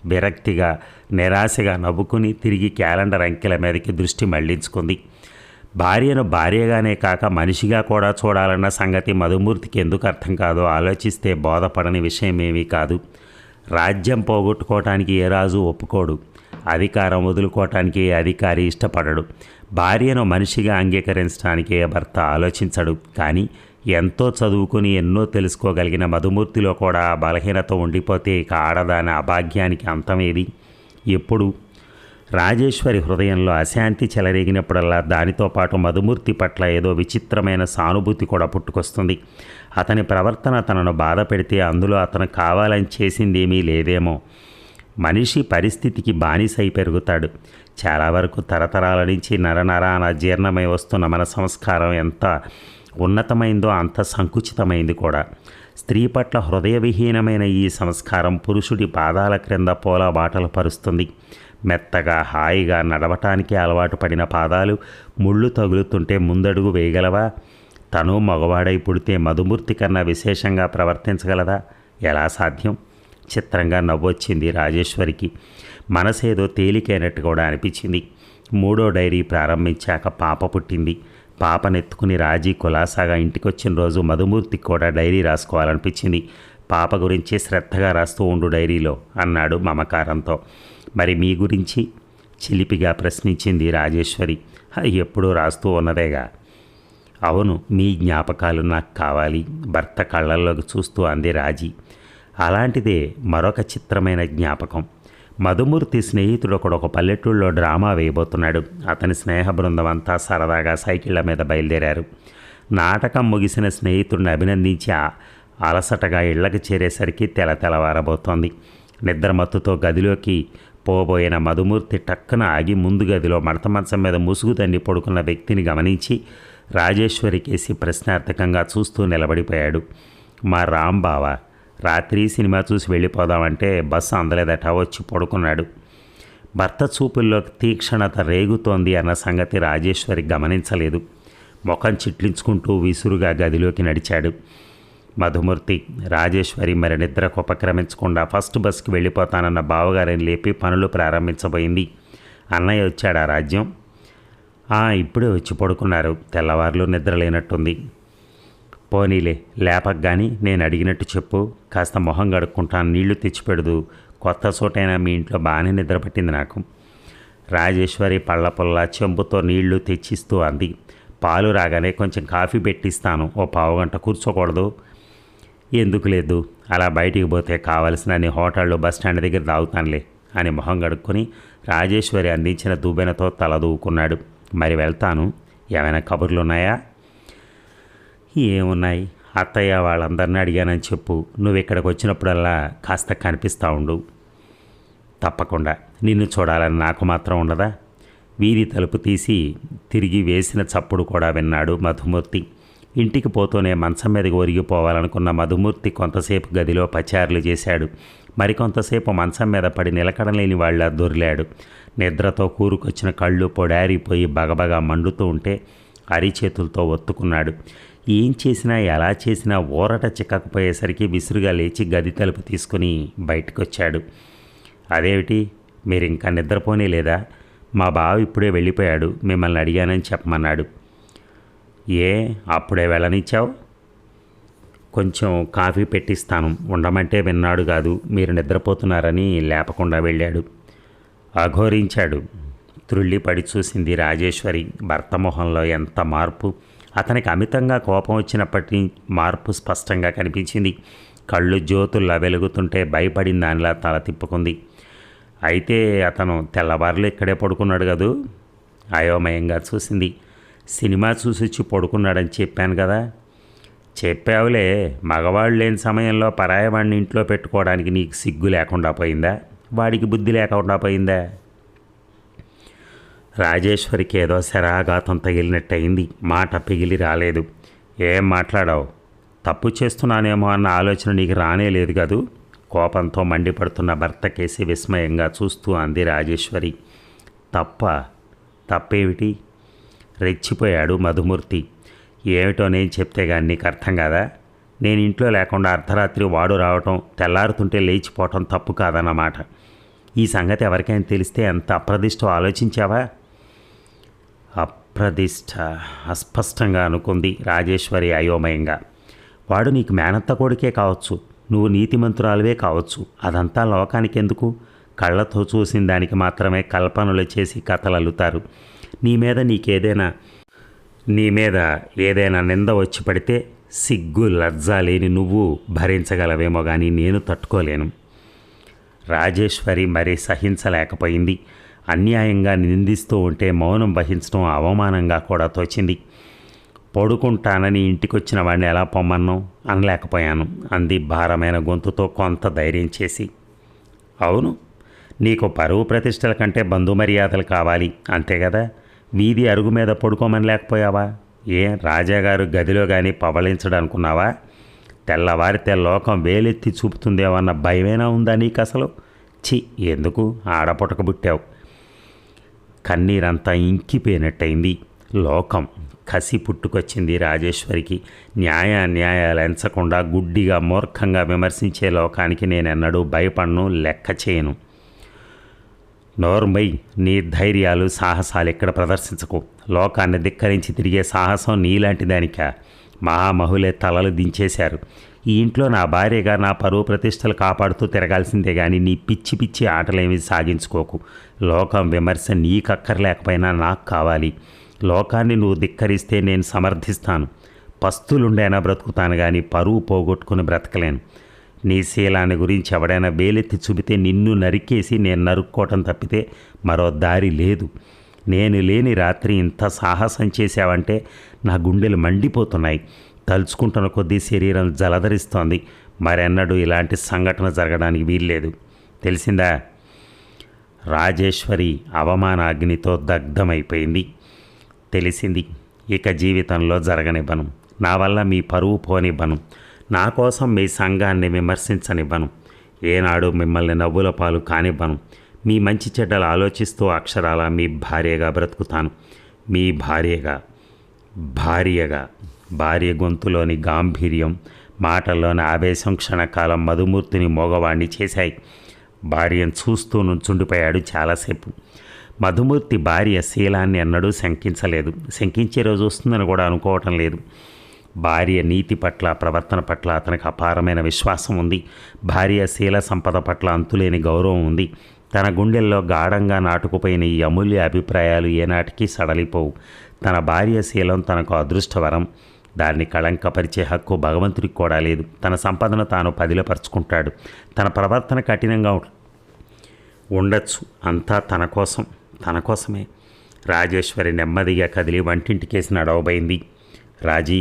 విరక్తిగా నిరాశగా నవ్వుకుని తిరిగి క్యాలెండర్ అంకెల మీదకి దృష్టి మళ్లించుకుంది. భార్యను భార్యగానే కాక మనిషిగా కూడా చూడాలన్న సంగతి మధుమూర్తికి ఎందుకు అర్థం కాదో ఆలోచిస్తే బోధపడని విషయమేమీ కాదు. రాజ్యం పోగొట్టుకోవటానికి ఏ రాజు ఒప్పుకోడు. అధికారం వదులుకోవటానికి ఏ అధికారి ఇష్టపడడు. భార్యను మనిషిగా అంగీకరించడానికి ఏ భర్త ఆలోచించడు. కానీ ఎంతో చదువుకుని ఎన్నో తెలుసుకోగలిగిన మధుమూర్తిలో కూడా ఆ బలహీనత ఉండిపోతే ఇక ఆడదాని అభాగ్యానికి అంతమేది? ఎప్పుడు రాజేశ్వరి హృదయంలో అశాంతి చెలరేగినప్పుడల్లా దానితో పాటు మధుమూర్తి పట్ల ఏదో విచిత్రమైన సానుభూతి కూడా పుట్టుకొస్తుంది. అతని ప్రవర్తన తనను బాధ పెడితే అందులో అతను కావాలని చేసిందేమీ లేదేమో. మనిషి పరిస్థితికి బానిసై పెరుగుతాడు. చాలా వరకు తరతరాల నుంచి నరనరాన జీర్ణమై వస్తున్న మన సంస్కారం ఎంత ఉన్నతమైందో అంత సంకుచితమైంది కూడా. స్త్రీ పట్ల హృదయవిహీనమైన ఈ సంస్కారం పురుషుడి పాదాల క్రింద పూల బాటలు పరుస్తుంది. మెత్తగా హాయిగా నడవటానికి అలవాటు పడిన పాదాలు ముళ్ళు తగులుతుంటే ముందడుగు వేయగలవా? తను మగవాడై పుడితే మధుమూర్తి కన్నా విశేషంగా ప్రవర్తించగలదా? ఎలా సాధ్యం? చిత్రంగా నవ్వొచ్చింది రాజేశ్వరికి. మనసేదో తేలికైనట్టు కూడా అనిపించింది. 3వ డైరీ ప్రారంభించాక పాప పుట్టింది. పాపనెత్తుకుని రాజీ కులాసాగా ఇంటికొచ్చిన రోజు మధుమూర్తికి కూడా డైరీ రాసుకోవాలనిపించింది. పాప గురించి శ్రద్ధగా రాస్తూ ఉండు డైరీలో అన్నాడు మమకారంతో. మరి మీ గురించి చిలిపిగా ప్రశ్నించింది రాజేశ్వరి. ఎప్పుడూ రాస్తూ ఉన్నదేగా. అవును, మీ జ్ఞాపకాలు నాకు కావాలి, భర్త కళ్ళల్లోకి చూస్తూ అంది రాజీ. అలాంటిదే మరొక చిత్రమైన జ్ఞాపకం. మధుమూర్తి స్నేహితుడు ఒక పల్లెటూళ్ళలో డ్రామా వేయబోతున్నాడు. అతని స్నేహ బృందం అంతా సరదాగా సైకిళ్ల మీద బయలుదేరారు. నాటకం ముగిసిన స్నేహితుడిని అభినందించి అలసటగా ఇళ్లకు చేరేసరికి తెల్లవారబోతోంది. నిద్రమత్తుతో గదిలోకి పోబోయిన మధుమూర్తి టక్కున ఆగి ముందు గదిలో మడత మంచం మీద ముసుగు తండి పడుకున్న వ్యక్తిని గమనించి రాజేశ్వరికేసి ప్రశ్నార్థకంగా చూస్తూ నిలబడిపోయాడు. మా రాంబావ రాత్రి సినిమా చూసి వెళ్ళిపోదామంటే బస్సు అందలేదట, వచ్చి పడుకున్నాడు. భర్త చూపుల్లో తీక్షణత రేగుతోంది అన్న సంగతి రాజేశ్వరి గమనించలేదు. ముఖం చిట్లించుకుంటూ విసురుగా గదిలోకి నడిచాడు. మధుమూర్తి రాజేశ్వరి మరి నిద్రకు ఉపక్రమించకుండా ఫస్ట్ బస్కి వెళ్ళిపోతానన్న బావగారిని లేపి పనులు ప్రారంభించబోయింది. అన్నయ్య వచ్చాడా రాజ్యం? ఇప్పుడే వచ్చి పడుకున్నారు. తెల్లవారులు నిద్ర లేనట్టుంది. పోనీలే, లేపక కానీ నేను అడిగినట్టు చెప్పు. కాస్త మొహం గడుక్కుంటాను, నీళ్లు తెచ్చిపెడదు. కొత్త చోటైనా మీ ఇంట్లో బాగానే నిద్ర పట్టింది నాకు. రాజేశ్వరి పళ్ళ పుల్ల చెంబుతో నీళ్లు తెచ్చిస్తూ అంది. పాలు రాగానే కొంచెం కాఫీ పెట్టిస్తాను, ఓ పావుగంట కూర్చోకూడదు? ఎందుకు లేదు, అలా బయటికి పోతే కావలసిన నీ హోటళ్ళు బస్టాండ్ దగ్గర తాగుతానులే అని మొహం గడుక్కొని రాజేశ్వరి అందించిన దువ్వెనతో తల దూకున్నాడు. మరి వెళ్తాను. ఏమైనా కబుర్లున్నాయా? ఏమున్నాయి, అత్తయ్య వాళ్ళందరినీ అడిగానని చెప్పు. నువ్వు ఇక్కడికి వచ్చినప్పుడల్లా కాస్త కనిపిస్తూ ఉండు. తప్పకుండా. నిన్ను చూడాలని నాకు మాత్రం ఉండదా? వీధి తలుపు తీసి తిరిగి వేసిన చప్పుడు కూడా విన్నాడు మధుమూర్తి. ఇంటికి పోతూనే మంచం మీదకి ఒరిగిపోవాలనుకున్న మధుమూర్తి కొంతసేపు గదిలో పచారులు చేశాడు. మరికొంతసేపు మంచం మీద పడి నిలకడలేని వాళ్ళ దొర్లాడు. నిద్రతో కూరుకొచ్చిన కళ్ళు పొడారిపోయి బగబగా మండుతూ ఉంటే అరిచేతులతో ఒత్తుకున్నాడు. ఏం చేసినా ఎలా చేసినా ఊరట చిక్కకపోయేసరికి విసురుగా లేచి గది తలుపు తీసుకుని బయటకొచ్చాడు. అదేమిటి, మీరు ఇంకా నిద్రపోనే లేదా? మా బావ ఇప్పుడే వెళ్ళిపోయాడు, మిమ్మల్ని అడిగానని చెప్పమన్నాడు. ఏ అప్పుడే వెళ్ళనిచ్చావు? కొంచెం కాఫీ పెట్టిస్తాను ఉండమంటే విన్నాడు కాదు, మీరు నిద్రపోతున్నారని లేపకుండా వెళ్ళాడు. అఘోరించాడు. త్రుళ్ళిపడి చూసింది రాజేశ్వరి. భర్త మొహంలో ఎంత మార్పు! అతనికి అమితంగా కోపం వచ్చినప్పటి మార్పు స్పష్టంగా కనిపించింది. కళ్ళు జ్యోతుల్లా వెలుగుతుంటే భయపడిన దానిలా తల తిప్పుకుంది. అయితే అతను తెల్లవారులు ఇక్కడే పడుకున్నాడు కదూ? అయోమయంగా చూసింది. సినిమా చూసొచ్చి పడుకున్నాడని చెప్పాను కదా. చెప్పావులే, మగవాళ్ళు లేని సమయంలో పరాయవాడిని ఇంట్లో పెట్టుకోవడానికి నీకు సిగ్గు లేకుండా పోయిందా? వాడికి బుద్ధి లేకుండా పోయిందా? రాజేశ్వరికి ఏదో శరాఘాతం తగిలినట్టయింది. మాట పిగిలి రాలేదు. ఏం మాట్లాడావు? తప్పు చేస్తున్నానేమో అన్న ఆలోచన నీకు రానే లేదు కదూ? కోపంతో మండిపడుతున్న భర్త కేసి విస్మయంగా చూస్తూ అంది రాజేశ్వరి. తప్పేమిటి? రెచ్చిపోయాడు మధుమూర్తి. ఏమిటో నేను చెప్తే కానీ నీకు అర్థం కాదా? నేను ఇంట్లో లేకుండా అర్ధరాత్రి వాడు రావటం, తెల్లారుతుంటే లేచిపోవటం తప్పు కాదన్నమాట. ఈ సంగతి ఎవరికైనా తెలిస్తే ఎంత అప్రదిష్టో ఆలోచించావా? అప్రదిష్ట అస్పష్టంగా అనుకుంది రాజేశ్వరి అయోమయంగా. వాడు నీకు మేనత్త కొడుకే కావచ్చు, నువ్వు నీతిమంతురాలువే కావచ్చు. అదంతా లోకానికి ఎందుకు? కళ్ళతో చూసిన దానికి మాత్రమే కల్పనలు చేసి కథలు అల్లుతారు. నీ మీద ఏదైనా నింద వచ్చి పడితే సిగ్గు లజ్జ లేని నువ్వు భరించగలవేమో కానీ నేను తట్టుకోలేను. రాజేశ్వరి మరీ సహించలేకపోయింది. అన్యాయంగా నిందిస్తూ ఉంటే మౌనం వహించడం అవమానంగా కూడా తోచింది. పడుకుంటానని ఇంటికొచ్చిన వాడిని ఎలా పొమ్మన్నాం అనలేకపోయాను అంది భారమైన గొంతుతో కొంత ధైర్యం చేసి. అవును, నీకు పరువు ప్రతిష్టల కంటే బంధుమర్యాదలు కావాలి అంతే కదా? వీధి అరుగు మీద పడుకోమని లేకపోయావా? రాజాగారు గదిలో కానీ పవళించడనుకున్నావా? తెల్లవారితే లోకం వేలెత్తి చూపుతుందేమన్న భయమేనా ఉందా నీకు అసలు? ఎందుకు ఆడపుటక పుట్టావు? కన్నీరంతా ఇంకిపోయినట్టయింది. లోకం కసి పుట్టుకొచ్చింది రాజేశ్వరికి. న్యాయాలు ఎంచకుండా గుడ్డిగా మూర్ఖంగా విమర్శించే లోకానికి నేనెన్నడూ భయపడను, లెక్క చేయను. నోర్మై, నీ ధైర్యాలు సాహసాలు ఇక్కడ ప్రదర్శించకు. లోకాన్ని ధిక్కరించి తిరిగే సాహసం నీలాంటి దానికా? మహామహులే తలలు దించేశారు. ఈ ఇంట్లో నా భార్యగా నా పరువు ప్రతిష్టలు కాపాడుతూ తిరగాల్సిందే కానీ నీ పిచ్చి పిచ్చి ఆటలేమి సాగించుకోకు. లోకం విమర్శ నీకక్కర్లేకపోయినా నాకు కావాలి. లోకాన్ని నువ్వు ధిక్కరిస్తే నేను సమర్థిస్తాను. పస్తులుండైనా బ్రతుకుతాను కానీ పరువు పోగొట్టుకుని బ్రతకలేను. నీ శీలాన్ని గురించి ఎవడైనా వేలెత్తి చూపితే నిన్ను నరికేసి నేను నరుక్కోవటం తప్పితే మరో దారి లేదు. నేను లేని రాత్రి ఇంత సాహసం చేశావంటే నా గుండెలు మండిపోతున్నాయి. తలుచుకుంటున్న కొద్దీ శరీరం జలధరిస్తోంది. మరెన్నడూ ఇలాంటి సంఘటన జరగడానికి వీల్లేదు. తెలిసిందా? రాజేశ్వరి అవమానాగ్నితో దగ్ధమైపోయింది. తెలిసింది. ఇక జీవితంలో జరగనివ్వను. నా వల్ల మీ పరువు పోనివ్వను. నా కోసం మీ సంఘాన్ని విమర్శించనివ్వను. ఏనాడు మిమ్మల్ని నవ్వుల పాలు కానివ్వను. మీ మంచి చెడ్డలు ఆలోచిస్తూ అక్షరాల మీ భార్యగా బ్రతుకుతాను. మీ భార్యగా భార్య గొంతులోని గాంభీర్యం, మాటల్లోని ఆవేశం క్షణకాలం మధుమూర్తిని మోగవాణ్ణి చేశాయి. భార్యను చూస్తూ నుంచుండిపోయాడు చాలాసేపు. మధుమూర్తి భార్య శీలాన్ని ఎన్నడూ శంకించలేదు. శంకించే రోజు వస్తుందని కూడా అనుకోవటం లేదు. భార్య నీతి పట్ల, ప్రవర్తన పట్ల అతనికి అపారమైన విశ్వాసం ఉంది. భార్య శీల సంపద పట్ల అంతులేని గౌరవం ఉంది. తన గుండెల్లో గాఢంగా నాటుకుపోయిన ఈ అమూల్య అభిప్రాయాలు ఏనాటికి సడలిపోవు. తన భార్య శీలం తనకు అదృష్టవరం. దాన్ని కళంకపరిచే హక్కు భగవంతుడికి కూడా లేదు. తన సంపదను తాను పదిలపరుచుకుంటాడు. తన ప్రవర్తన కఠినంగా ఉండొచ్చు. అంతా తన కోసమే. రాజేశ్వరి నెమ్మదిగా కదిలి వంటింటికేసి నడవబోయింది. రాజీ,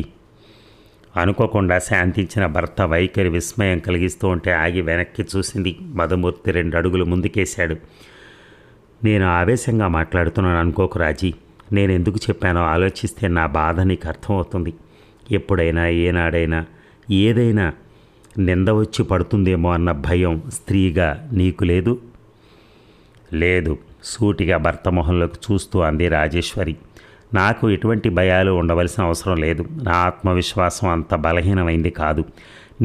అనుకోకుండా శాంతించిన భర్త వైఖరి విస్మయం కలిగిస్తూ ఉంటే ఆగి వెనక్కి చూసింది. మధుమూర్తి 2 అడుగులు ముందుకేశాడు. నేను ఆవేశంగా మాట్లాడుతున్నాను అనుకోకు రాజీ. నేను ఎందుకు చెప్పానో ఆలోచిస్తే నా బాధ నీకు అర్థమవుతుంది. ఎప్పుడైనా ఏనాడైనా ఏదైనా నింద వచ్చి పడుతుందేమో అన్న భయం స్త్రీగా నీకు లేదు? లేదు, సూటిగా భర్త మొహంలోకి చూస్తూ అంది రాజేశ్వరి. నాకు ఎటువంటి భయాలు ఉండవలసిన అవసరం లేదు. నా ఆత్మవిశ్వాసం అంత బలహీనమైంది కాదు.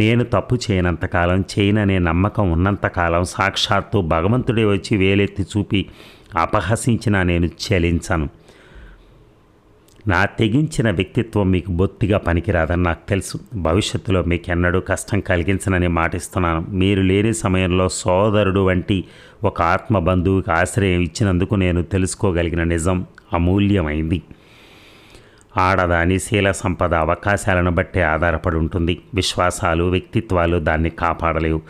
నేను తప్పు చేయనంతకాలం, చేయననే నమ్మకం ఉన్నంతకాలం సాక్షాత్తు భగవంతుడే వచ్చి వేలెత్తి చూపి అపహసించినా నేను చలించను. నా తెగించిన వ్యక్తిత్వం మీకు బొత్తిగా పనికిరాదని నాకు తెలుసు. భవిష్యత్తులో మీకెన్నడూ కష్టం కలిగించనని మాటిస్తున్నాను. మీరు లేని సమయంలో సోదరుడు వంటి ఒక ఆత్మబంధువుకి ఆశ్రయం ఇచ్చినందుకు నేను తెలుసుకోగలిగిన నిజం అమూల్యమైంది. ఆడదాని శీల సంపద అవకాశాలను బట్టే ఆధారపడి ఉంటుంది. విశ్వాసాలు, వ్యక్తిత్వాలు దాన్ని కాపాడలేవు.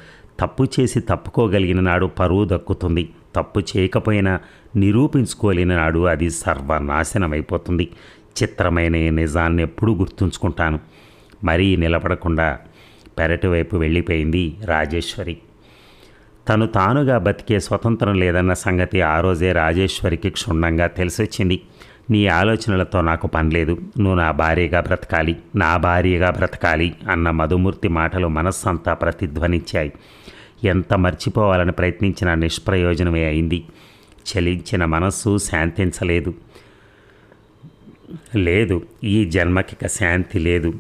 తప్పు చేసి తప్పుకోగలిగిన నాడు పరువు దక్కుతుంది. తప్పు చేయకపోయినా నిరూపించుకోలేని నాడు అది సర్వనాశనమైపోతుంది. చిత్రమైన ఈ నిజాన్ని ఎప్పుడూ గుర్తుంచుకుంటాను. మరీ నిలబడకుండా పెరటి వైపు వెళ్ళిపోయింది రాజేశ్వరి. తను తానుగా బతికే స్వతంత్రం లేదన్న సంగతి ఆ రోజే రాజేశ్వరికి క్షుణ్ణంగా తెలిసొచ్చింది. నీ ఆలోచనలతో నాకు పనిలేదు, నువ్వు నా భార్యగా బ్రతకాలి అన్న మధుమూర్తి మాటలు మనస్సంతా ప్రతిధ్వనించాయి. ఎంత మర్చిపోవాలని ప్రయత్నించినా నిష్ప్రయోజనమే అయింది. చలించిన మనస్సు శాంతించలేదు. ఈ జన్మకిక శాంతి లేదు.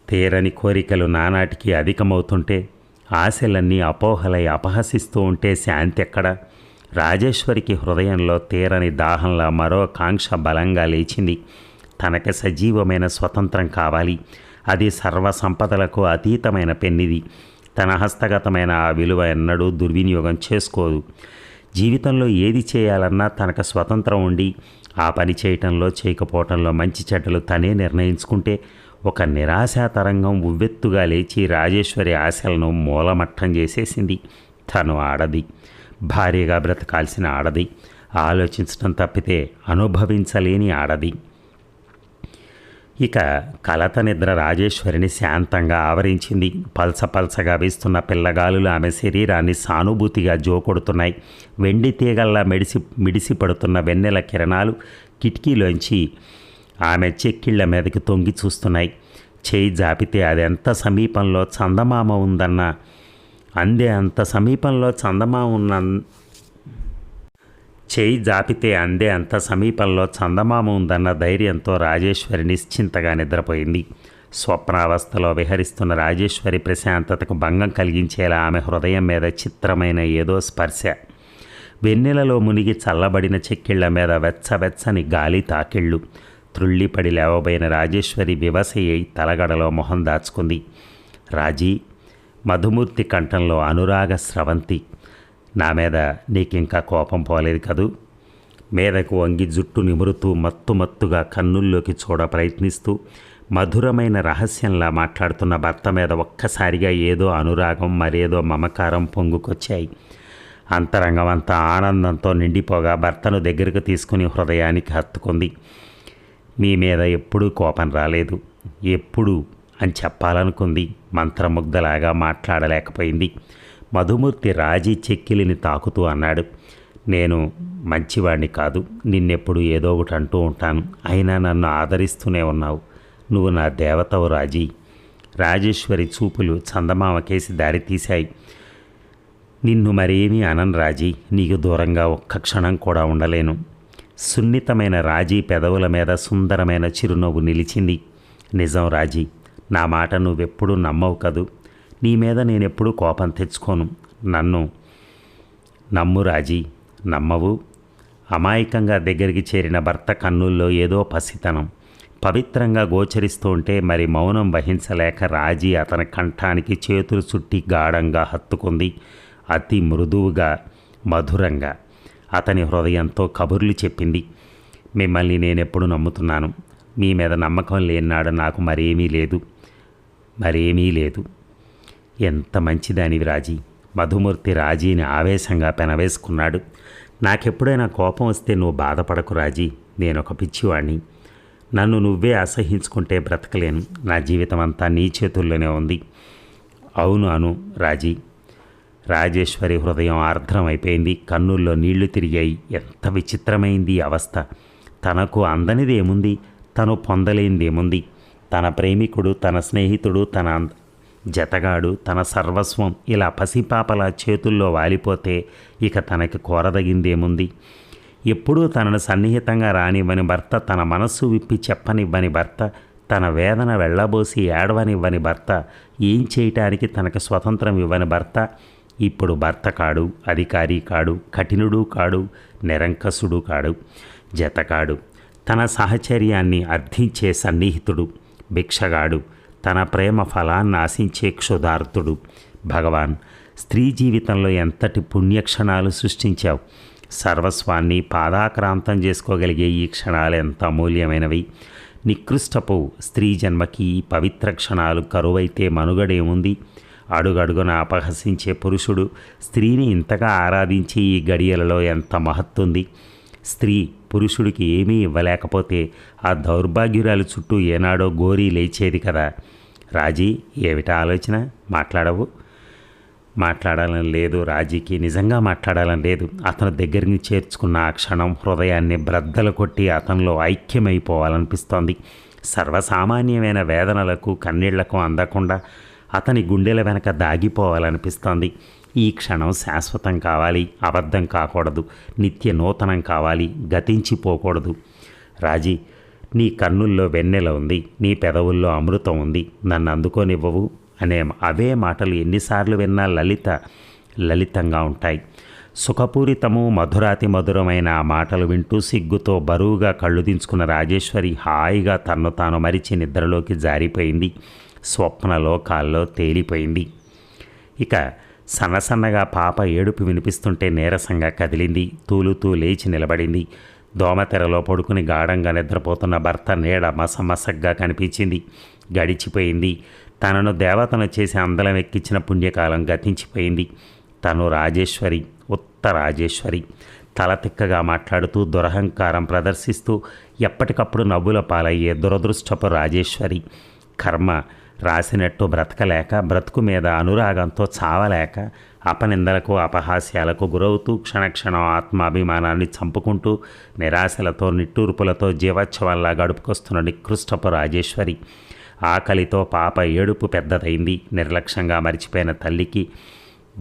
తీరని కోరికలు నానాటికి అధికమవుతుంటే, ఆశలన్నీ అపోహలై అపహసిస్తూ ఉంటే శాంతి ఎక్కడ? రాజేశ్వరికి హృదయంలో తీరని దాహంలా మరో కాంక్ష బలంగా లేచింది. తనకి సజీవమైన స్వతంత్రం కావాలి. అది సర్వ సంపదలకు అతీతమైన పెన్నిది. తన హస్తగతమైన ఆ విలువ ఎన్నడూ దుర్వినియోగం చేసుకోదు. జీవితంలో ఏది చేయాలన్నా తనకు స్వతంత్రం ఉండి ఆ పని చేయటంలో చేయకపోవటంలో మంచి చెడ్డలు తనే నిర్ణయించుకుంటే ఒక నిరాశా తరంగం ఉవ్వెత్తుగా లేచి రాజేశ్వరి ఆశలను మూలమట్టం చేసేసింది. తను ఆడది, భార్యగా బ్రతకాల్సిన ఆడది, ఆలోచించడం తప్పితే అనుభవించలేని ఆడది. ఇక కలత నిద్ర రాజేశ్వరిని శాంతంగా ఆవరించింది. పల్సగా వీస్తున్న పిల్లగాలులు ఆమె శరీరాన్ని సానుభూతిగా జోకొడుతున్నాయి. వెండి తీగల్లా మిడిసి పడుతున్న వెన్నెల కిరణాలు కిటికీలోంచి ఆమె చెక్కిళ్ల మీదకి తొంగి చూస్తున్నాయి. చేయి జాపితే అది ఎంత సమీపంలో చందమామ ఉందన్న ధైర్యంతో రాజేశ్వరి నిశ్చింతగా నిద్రపోయింది. స్వప్నావస్థలో విహరిస్తున్న రాజేశ్వరి ప్రశాంతతకు భంగం కలిగించేలా ఆమె హృదయం మీద చిత్రమైన ఏదో స్పర్శ. వెన్నెలలో మునిగి చల్లబడిన చెక్కిళ్ల మీద వెచ్చని గాలి తాకిళ్ళు. త్రుళ్ళిపడి లేవబోయిన రాజేశ్వరి వివసయ్యి తలగడలో మొహం దాచుకుంది. రాజీ, మధుమూర్తి కంఠంలో అనురాగ స్రవంతి. నా మీద నీకింకా కోపం పోలేదు కదూ? మీదకు వంగి జుట్టు నిమురుతూ మత్తుగా కన్నుల్లోకి చూడ ప్రయత్నిస్తూ మధురమైన రహస్యంలా మాట్లాడుతున్న భర్త మీద ఒక్కసారిగా ఏదో అనురాగం, మరేదో మమకారం పొంగుకొచ్చాయి. అంతరంగం అంతా ఆనందంతో నిండిపోగా భర్తను దగ్గరకు తీసుకుని హృదయానికి హత్తుకుంది. మీ మీద ఎప్పుడూ కోపం రాలేదు, ఎప్పుడు అని చెప్పాలనుకుంది. మంత్రముగ్ధలాగా మాట్లాడలేకపోయింది. మధుమూర్తి రాజీ చెక్కిలిని తాకుతూ అన్నాడు, నేను మంచివాణ్ణి కాదు, నిన్నెప్పుడు ఏదో ఒకటి అంటూ ఉంటాను. అయినా నన్ను ఆదరిస్తూనే ఉన్నావు. నువ్వు నా దేవతవు రాజీ. రాజేశ్వరి చూపులు చందమామ కేసి దారి తీశాయి. నిన్ను మరేమీ అనను రాజీ, నీకు దూరంగా ఒక్క క్షణం కూడా ఉండలేను. సున్నితమైన రాజీ పెదవుల మీద సుందరమైన చిరునవ్వు నిలిచింది. నిజం రాజీ, నా మాట నువ్వెప్పుడూ నమ్మవు కదూ. నీ మీద నేనెప్పుడూ కోపం తెచ్చుకోను. నన్ను నమ్ము రాజీ. నమ్మవు? అమాయకంగా దగ్గరికి చేరిన భర్త కన్నుల్లో ఏదో పసితనం పవిత్రంగా గోచరిస్తూ ఉంటే మరి మౌనం వహించలేక రాజీ అతని కంఠానికి చేతులు చుట్టి గాఢంగా హత్తుకుంది. అతి మృదువుగా, మధురంగా అతని హృదయంతో కబుర్లు చెప్పింది. మిమ్మల్ని నేనెప్పుడు నమ్ముతున్నాను. మీ మీద నమ్మకం లేనాడు నాకు మరేమీ లేదు. ఎంత మంచిదానివి రాజీ. మధుమూర్తి రాజీని ఆవేశంగా పెనవేసుకున్నాడు. నాకెప్పుడైనా కోపం వస్తే నువ్వు బాధపడకు రాజీ. నేనొక పిచ్చివాణ్ణి. నన్ను నువ్వే అసహించుకుంటే బ్రతకలేను. నా జీవితం అంతా నీ చేతుల్లోనే ఉంది. అవును అను రాజీ. రాజేశ్వరి హృదయం ఆర్ద్రమైపోయింది. కన్నుల్లో నీళ్లు తిరిగాయి. ఎంత విచిత్రమైంది అవస్థ. తనకు అందనిదేముంది, తను పొందలేనిదేముంది? తన ప్రేమికుడు, తన స్నేహితుడు, తన జతగాడు, తన సర్వస్వం ఇలా పసిపాపలా చేతుల్లో వాలిపోతే ఇక తనకి కోరదగిందేముంది? ఎప్పుడూ తనను సన్నిహితంగా రానివ్వని భర్త, తన మనస్సు విప్పి చెప్పనివ్వని భర్త, తన వేదన వెళ్ళబోసి ఏడవనివ్వని భర్త, ఏం చేయటానికి తనకు స్వతంత్రం ఇవ్వని భర్త ఇప్పుడు భర్త కాడు, అధికారి కాడు, కఠినుడు కాడు, నిరంకసుడు కాడు, జతగాడు, తన సహచర్యాన్ని అర్థించే సన్నిహితుడు, భిక్షగాడు, తన ప్రేమ ఫలాన్ని ఆశించే క్షుధార్తుడు. భగవాన్, స్త్రీ జీవితంలో ఎంతటి పుణ్యక్షణాలు సృష్టించావు. సర్వస్వాన్ని పాదాక్రాంతం చేసుకోగలిగే ఈ క్షణాలు ఎంత అమూల్యమైనవి. నికృష్టపు స్త్రీ జన్మకి ఈ పవిత్ర క్షణాలు కరువైతే మనుగడేముంది? అడుగడుగున అపహసించే పురుషుడు స్త్రీని ఇంతగా ఆరాధించి ఈ గడియలలో ఎంత మహత్తుంది. స్త్రీ పురుషుడికి ఏమీ ఇవ్వలేకపోతే ఆ దౌర్భాగ్యురాలు చుట్టూ ఏనాడో గోరీ లేచేది కదా. రాజీ, ఏమిటా ఆలోచన? మాట్లాడవు? మాట్లాడాలని లేదు రాజీకి, నిజంగా మాట్లాడాలని లేదు. అతను దగ్గరికి చేర్చుకున్న ఆ క్షణం హృదయాన్ని బ్రద్దలు కొట్టి అతనిలో ఐక్యమైపోవాలనిపిస్తోంది. సర్వసామాన్యమైన వేదనలకు కన్నీళ్లకు అందకుండా అతని గుండెల వెనక దాగిపోవాలనిపిస్తోంది. ఈ క్షణం శాశ్వతం కావాలి, అబద్ధం కాకూడదు, నిత్య నూతనం కావాలి, గతించిపోకూడదు. రాజీ, నీ కన్నుల్లో వెన్నెల ఉంది, నీ పెదవుల్లో అమృతం ఉంది, నన్ను అందుకోనివ్వవు అనే అవే మాటలు ఎన్నిసార్లు విన్నా లలితంగా ఉంటాయి. సుఖపూరితము మధురాతి మధురమైన ఆ మాటలు వింటూ సిగ్గుతో బరువుగా కళ్ళు దించుకున్న రాజేశ్వరి హాయిగా తన్ను తాను మరిచి నిద్రలోకి జారిపోయింది. స్వప్నలోకాల్లో తేలిపోయింది. ఇక సన్నసన్నగా పాప ఏడుపు వినిపిస్తుంటే నీరసంగా కదిలింది. తూలుతూ లేచి నిలబడింది. దోమతెరలో పడుకుని గాఢంగా నిద్రపోతున్న భర్త నీడ మసమసగ్గా కనిపించింది. గడిచిపోయింది. తనను దేవతను చేసి అందలం ఎక్కించిన పుణ్యకాలం గతించిపోయింది. తను రాజేశ్వరి, ఉత్త రాజేశ్వరి. తల తిక్కగా మాట్లాడుతూ దురహంకారం ప్రదర్శిస్తూ ఎప్పటికప్పుడు నవ్వుల పాలయ్యే దురదృష్టపు రాజేశ్వరి. కర్మ రాసినట్టు బ్రతకలేక, బ్రతుకు మీద అనురాగంతో చావలేక, అపనిందలకు అపహాస్యాలకు గురవుతూ క్షణక్షణం ఆత్మాభిమానాన్ని చంపుకుంటూ నిరాశలతో నిట్టూర్పులతో జీవోత్సవంలా గడుపుకొస్తున్న నికృష్టపు రాజేశ్వరి. ఆకలితో పాప ఏడుపు పెద్దదైంది. నిర్లక్ష్యంగా మరిచిపోయిన తల్లికి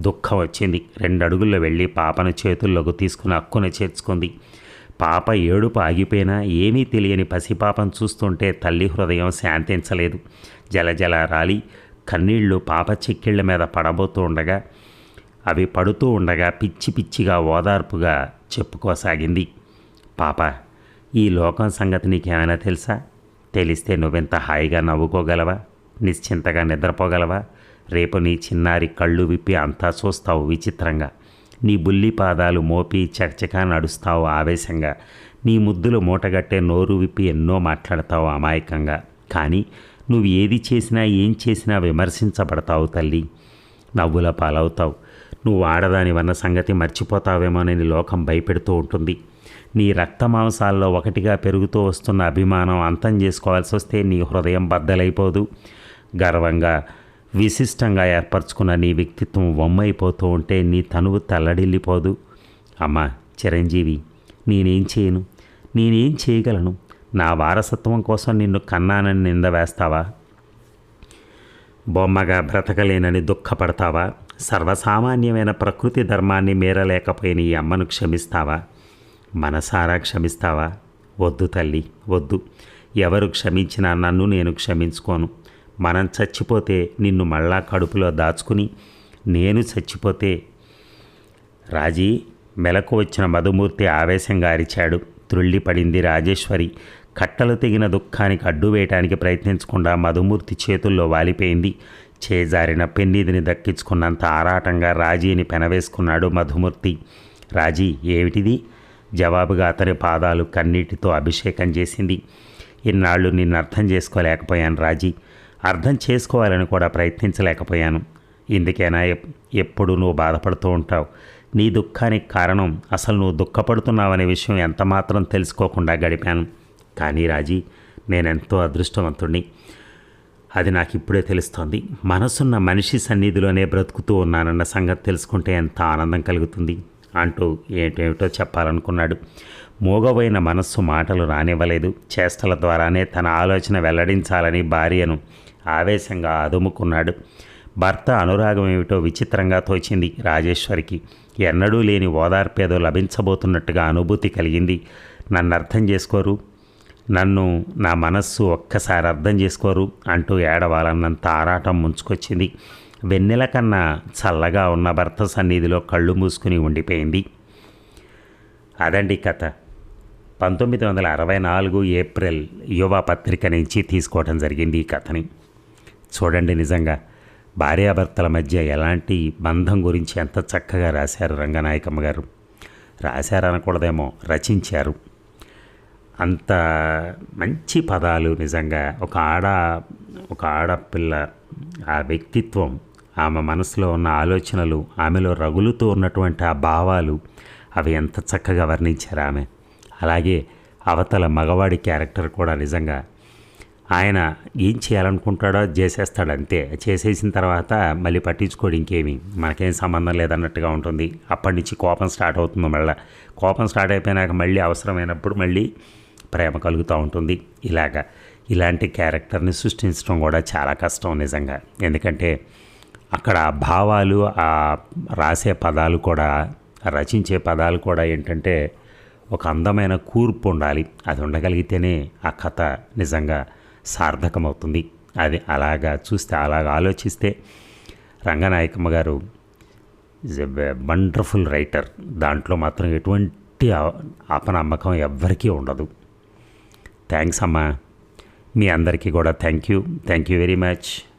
దుఃఖం వచ్చింది. 2 అడుగుల్లో వెళ్ళి పాపను చేతుల్లోకి తీసుకుని అక్కున చేర్చుకుంది. పాప ఏడుపు ఆగిపోయినా ఏమీ తెలియని పసిపాపను చూస్తుంటే తల్లి హృదయం శాంతించలేదు. జలజల రాలి కన్నీళ్లు పాప చెక్కిళ్ళ మీద పడబోతూ ఉండగా, అవి పడుతూ ఉండగా పిచ్చి పిచ్చిగా ఓదార్పుగా చెప్పుకోసాగింది. పాప, ఈ లోకం సంగతి నీకేమైనా తెలుసా? తెలిస్తే నువ్వెంత హాయిగా నవ్వుకోగలవా? నిశ్చింతగా నిద్రపోగలవా? రేపు నీ చిన్నారి కళ్ళు విప్పి అంతా చూస్తావు విచిత్రంగా. నీ బుల్లి పాదాలు మోపి చకచకా నడుస్తావు ఆవేశంగా. నీ ముద్దులు మూటగట్టే నోరు విప్పి ఎన్నో మాట్లాడతావు అమాయకంగా. కానీ నువ్వు ఏది చేసినా ఏం చేసినా విమర్శించబడతావు తల్లి. నవ్వుల పాలవుతావు. నువ్వు ఆడదానివన్న సంగతి మర్చిపోతావేమోనని లోకం భయపెడుతూ ఉంటుంది. నీ రక్త మాంసాల్లో ఒకటిగా పెరుగుతూ వస్తున్న అభిమానం అంతం చేసుకోవాల్సి వస్తే నీ హృదయం బద్దలైపోదు. గర్వంగా విశిష్టంగా ఏర్పరచుకున్న నీ వ్యక్తిత్వం వమ్మైపోతూ ఉంటే నీ తనువు తల్లడిల్లిపోదు. అమ్మా చిరంజీవి, నేనేం చేయగలను? నా వారసత్వం కోసం నిన్ను కన్నానని నింద వేస్తావా? బొమ్మగా బ్రతకలేనని దుఃఖపడతావా? సర్వసామాన్యమైన ప్రకృతి ధర్మాన్ని మీరలేకపోయిన ఈ అమ్మను క్షమిస్తావా? మనసారా క్షమిస్తావా? వద్దు తల్లి, వద్దు. ఎవరు క్షమించినా నన్ను నేను క్షమించుకోను. మనం చచ్చిపోతే నిన్ను మళ్ళా కడుపులో దాచుకుని నేను చచ్చిపోతే. రాజీ, మెలకు వచ్చిన మధుమూర్తి ఆవేశంగా అరిచాడు. త్రుళ్ళిపడింది రాజేశ్వరి. కట్టలు తెగిన దుఃఖానికి అడ్డు వేయటానికి ప్రయత్నించకుండా మధుమూర్తి చేతుల్లో వాలిపోయింది. చేజారిన పెన్నిధిని దక్కించుకున్నంత ఆరాటంగా రాజీని పెనవేసుకున్నాడు మధుమూర్తి. రాజీ, ఏమిటిది? జవాబుగా అతని పాదాలు కన్నీటితో అభిషేకం చేసింది. ఇన్నాళ్ళు నిన్ను అర్థం చేసుకోలేకపోయాను రాజీ. అర్థం చేసుకోవాలని కూడా ప్రయత్నించలేకపోయాను. ఇందుకైనా ఎప్పుడు నువ్వు బాధపడుతూ ఉంటావు. నీ దుఃఖానికి కారణం అసలు నువ్వు దుఃఖపడుతున్నావనే విషయం ఎంతమాత్రం తెలుసుకోకుండా గడిపాను. కానీ రాజీ, నేనెంతో అదృష్టవంతుణ్ణి. అది నాకు ఇప్పుడే తెలుస్తోంది. మనసున్న మనిషి సన్నిధిలోనే బ్రతుకుతూ ఉన్నానన్న సంగతి తెలుసుకుంటే ఎంత ఆనందం కలుగుతుంది అంటూ ఏమిటో చెప్పాలనుకున్నాడు. మోగవైన మనస్సు మాటలు రానివ్వలేదు. చేష్టల ద్వారానే తన ఆలోచన వెల్లడించాలని భార్యను ఆవేశంగా అదుముకున్నాడు. భర్త అనురాగం ఏమిటో విచిత్రంగా తోచింది రాజేశ్వరికి. ఎన్నడూ లేని ఓదార్పేదో లభించబోతున్నట్టుగా అనుభూతి కలిగింది. నన్ను అర్థం చేసుకోరు, నన్ను, నా మనస్సు ఒక్కసారి అర్థం చేసుకోరు అంటూ ఏడవాలన్నంత ఆరాటం ముంచుకొచ్చింది. వెన్నెల కన్నా చల్లగా ఉన్న భర్త సన్నిధిలో కళ్ళు మూసుకుని ఉండిపోయింది. అదండి కథ. 1964 ఏప్రిల్ యువ పత్రిక నుంచి తీసుకోవడం జరిగింది ఈ కథని. చూడండి, నిజంగా భార్యాభర్తల మధ్య ఎలాంటి బంధం గురించి ఎంత చక్కగా రాశారు రంగనాయకమ్మ గారు. రాశారనకూడదేమో, రచించారు. అంత మంచి పదాలు. నిజంగా ఒక ఆడపిల్ల ఆ వ్యక్తిత్వం, ఆమె మనసులో ఉన్న ఆలోచనలు, ఆమెలో రగులుతూ ఉన్నటువంటి ఆ భావాలు, అవి ఎంత చక్కగా వర్ణించారు ఆమె. అలాగే అవతల మగవాడి క్యారెక్టర్ కూడా నిజంగా ఆయన ఏం చేయాలనుకుంటాడో అది చేసేస్తాడు అంతే. చేసేసిన తర్వాత మళ్ళీ పట్టించుకోడు ఇంకేమి. మనకేం సంబంధం లేదన్నట్టుగా ఉంటుంది. అప్పటి నుంచి కోపం స్టార్ట్ అవుతుంది మళ్ళీ. కోపం స్టార్ట్ అయిపోయినాక మళ్ళీ అవసరమైనప్పుడు మళ్ళీ ప్రేమ కలుగుతూ ఉంటుంది. ఇలాంటి క్యారెక్టర్ని సృష్టించడం కూడా చాలా కష్టం నిజంగా. ఎందుకంటే అక్కడ భావాలు, ఆ రాసే పదాలు కూడా, రచించే పదాలు కూడా ఏంటంటే ఒక అందమైన కూర్పు ఉండాలి. అది ఉండగలిగితేనే ఆ కథ నిజంగా సార్థకమవుతుంది. అది అలాగా చూస్తే, అలాగా ఆలోచిస్తే రంగనాయకమ్మ గారు ఈజ్ ఎ వండర్ఫుల్ రైటర్. దాంట్లో మాత్రం ఎటువంటి అపనమ్మకం ఎవ్వరికీ ఉండదు. థ్యాంక్స్ అమ్మా. మీ అందరికీ కూడా థ్యాంక్ యూ వెరీ మచ్.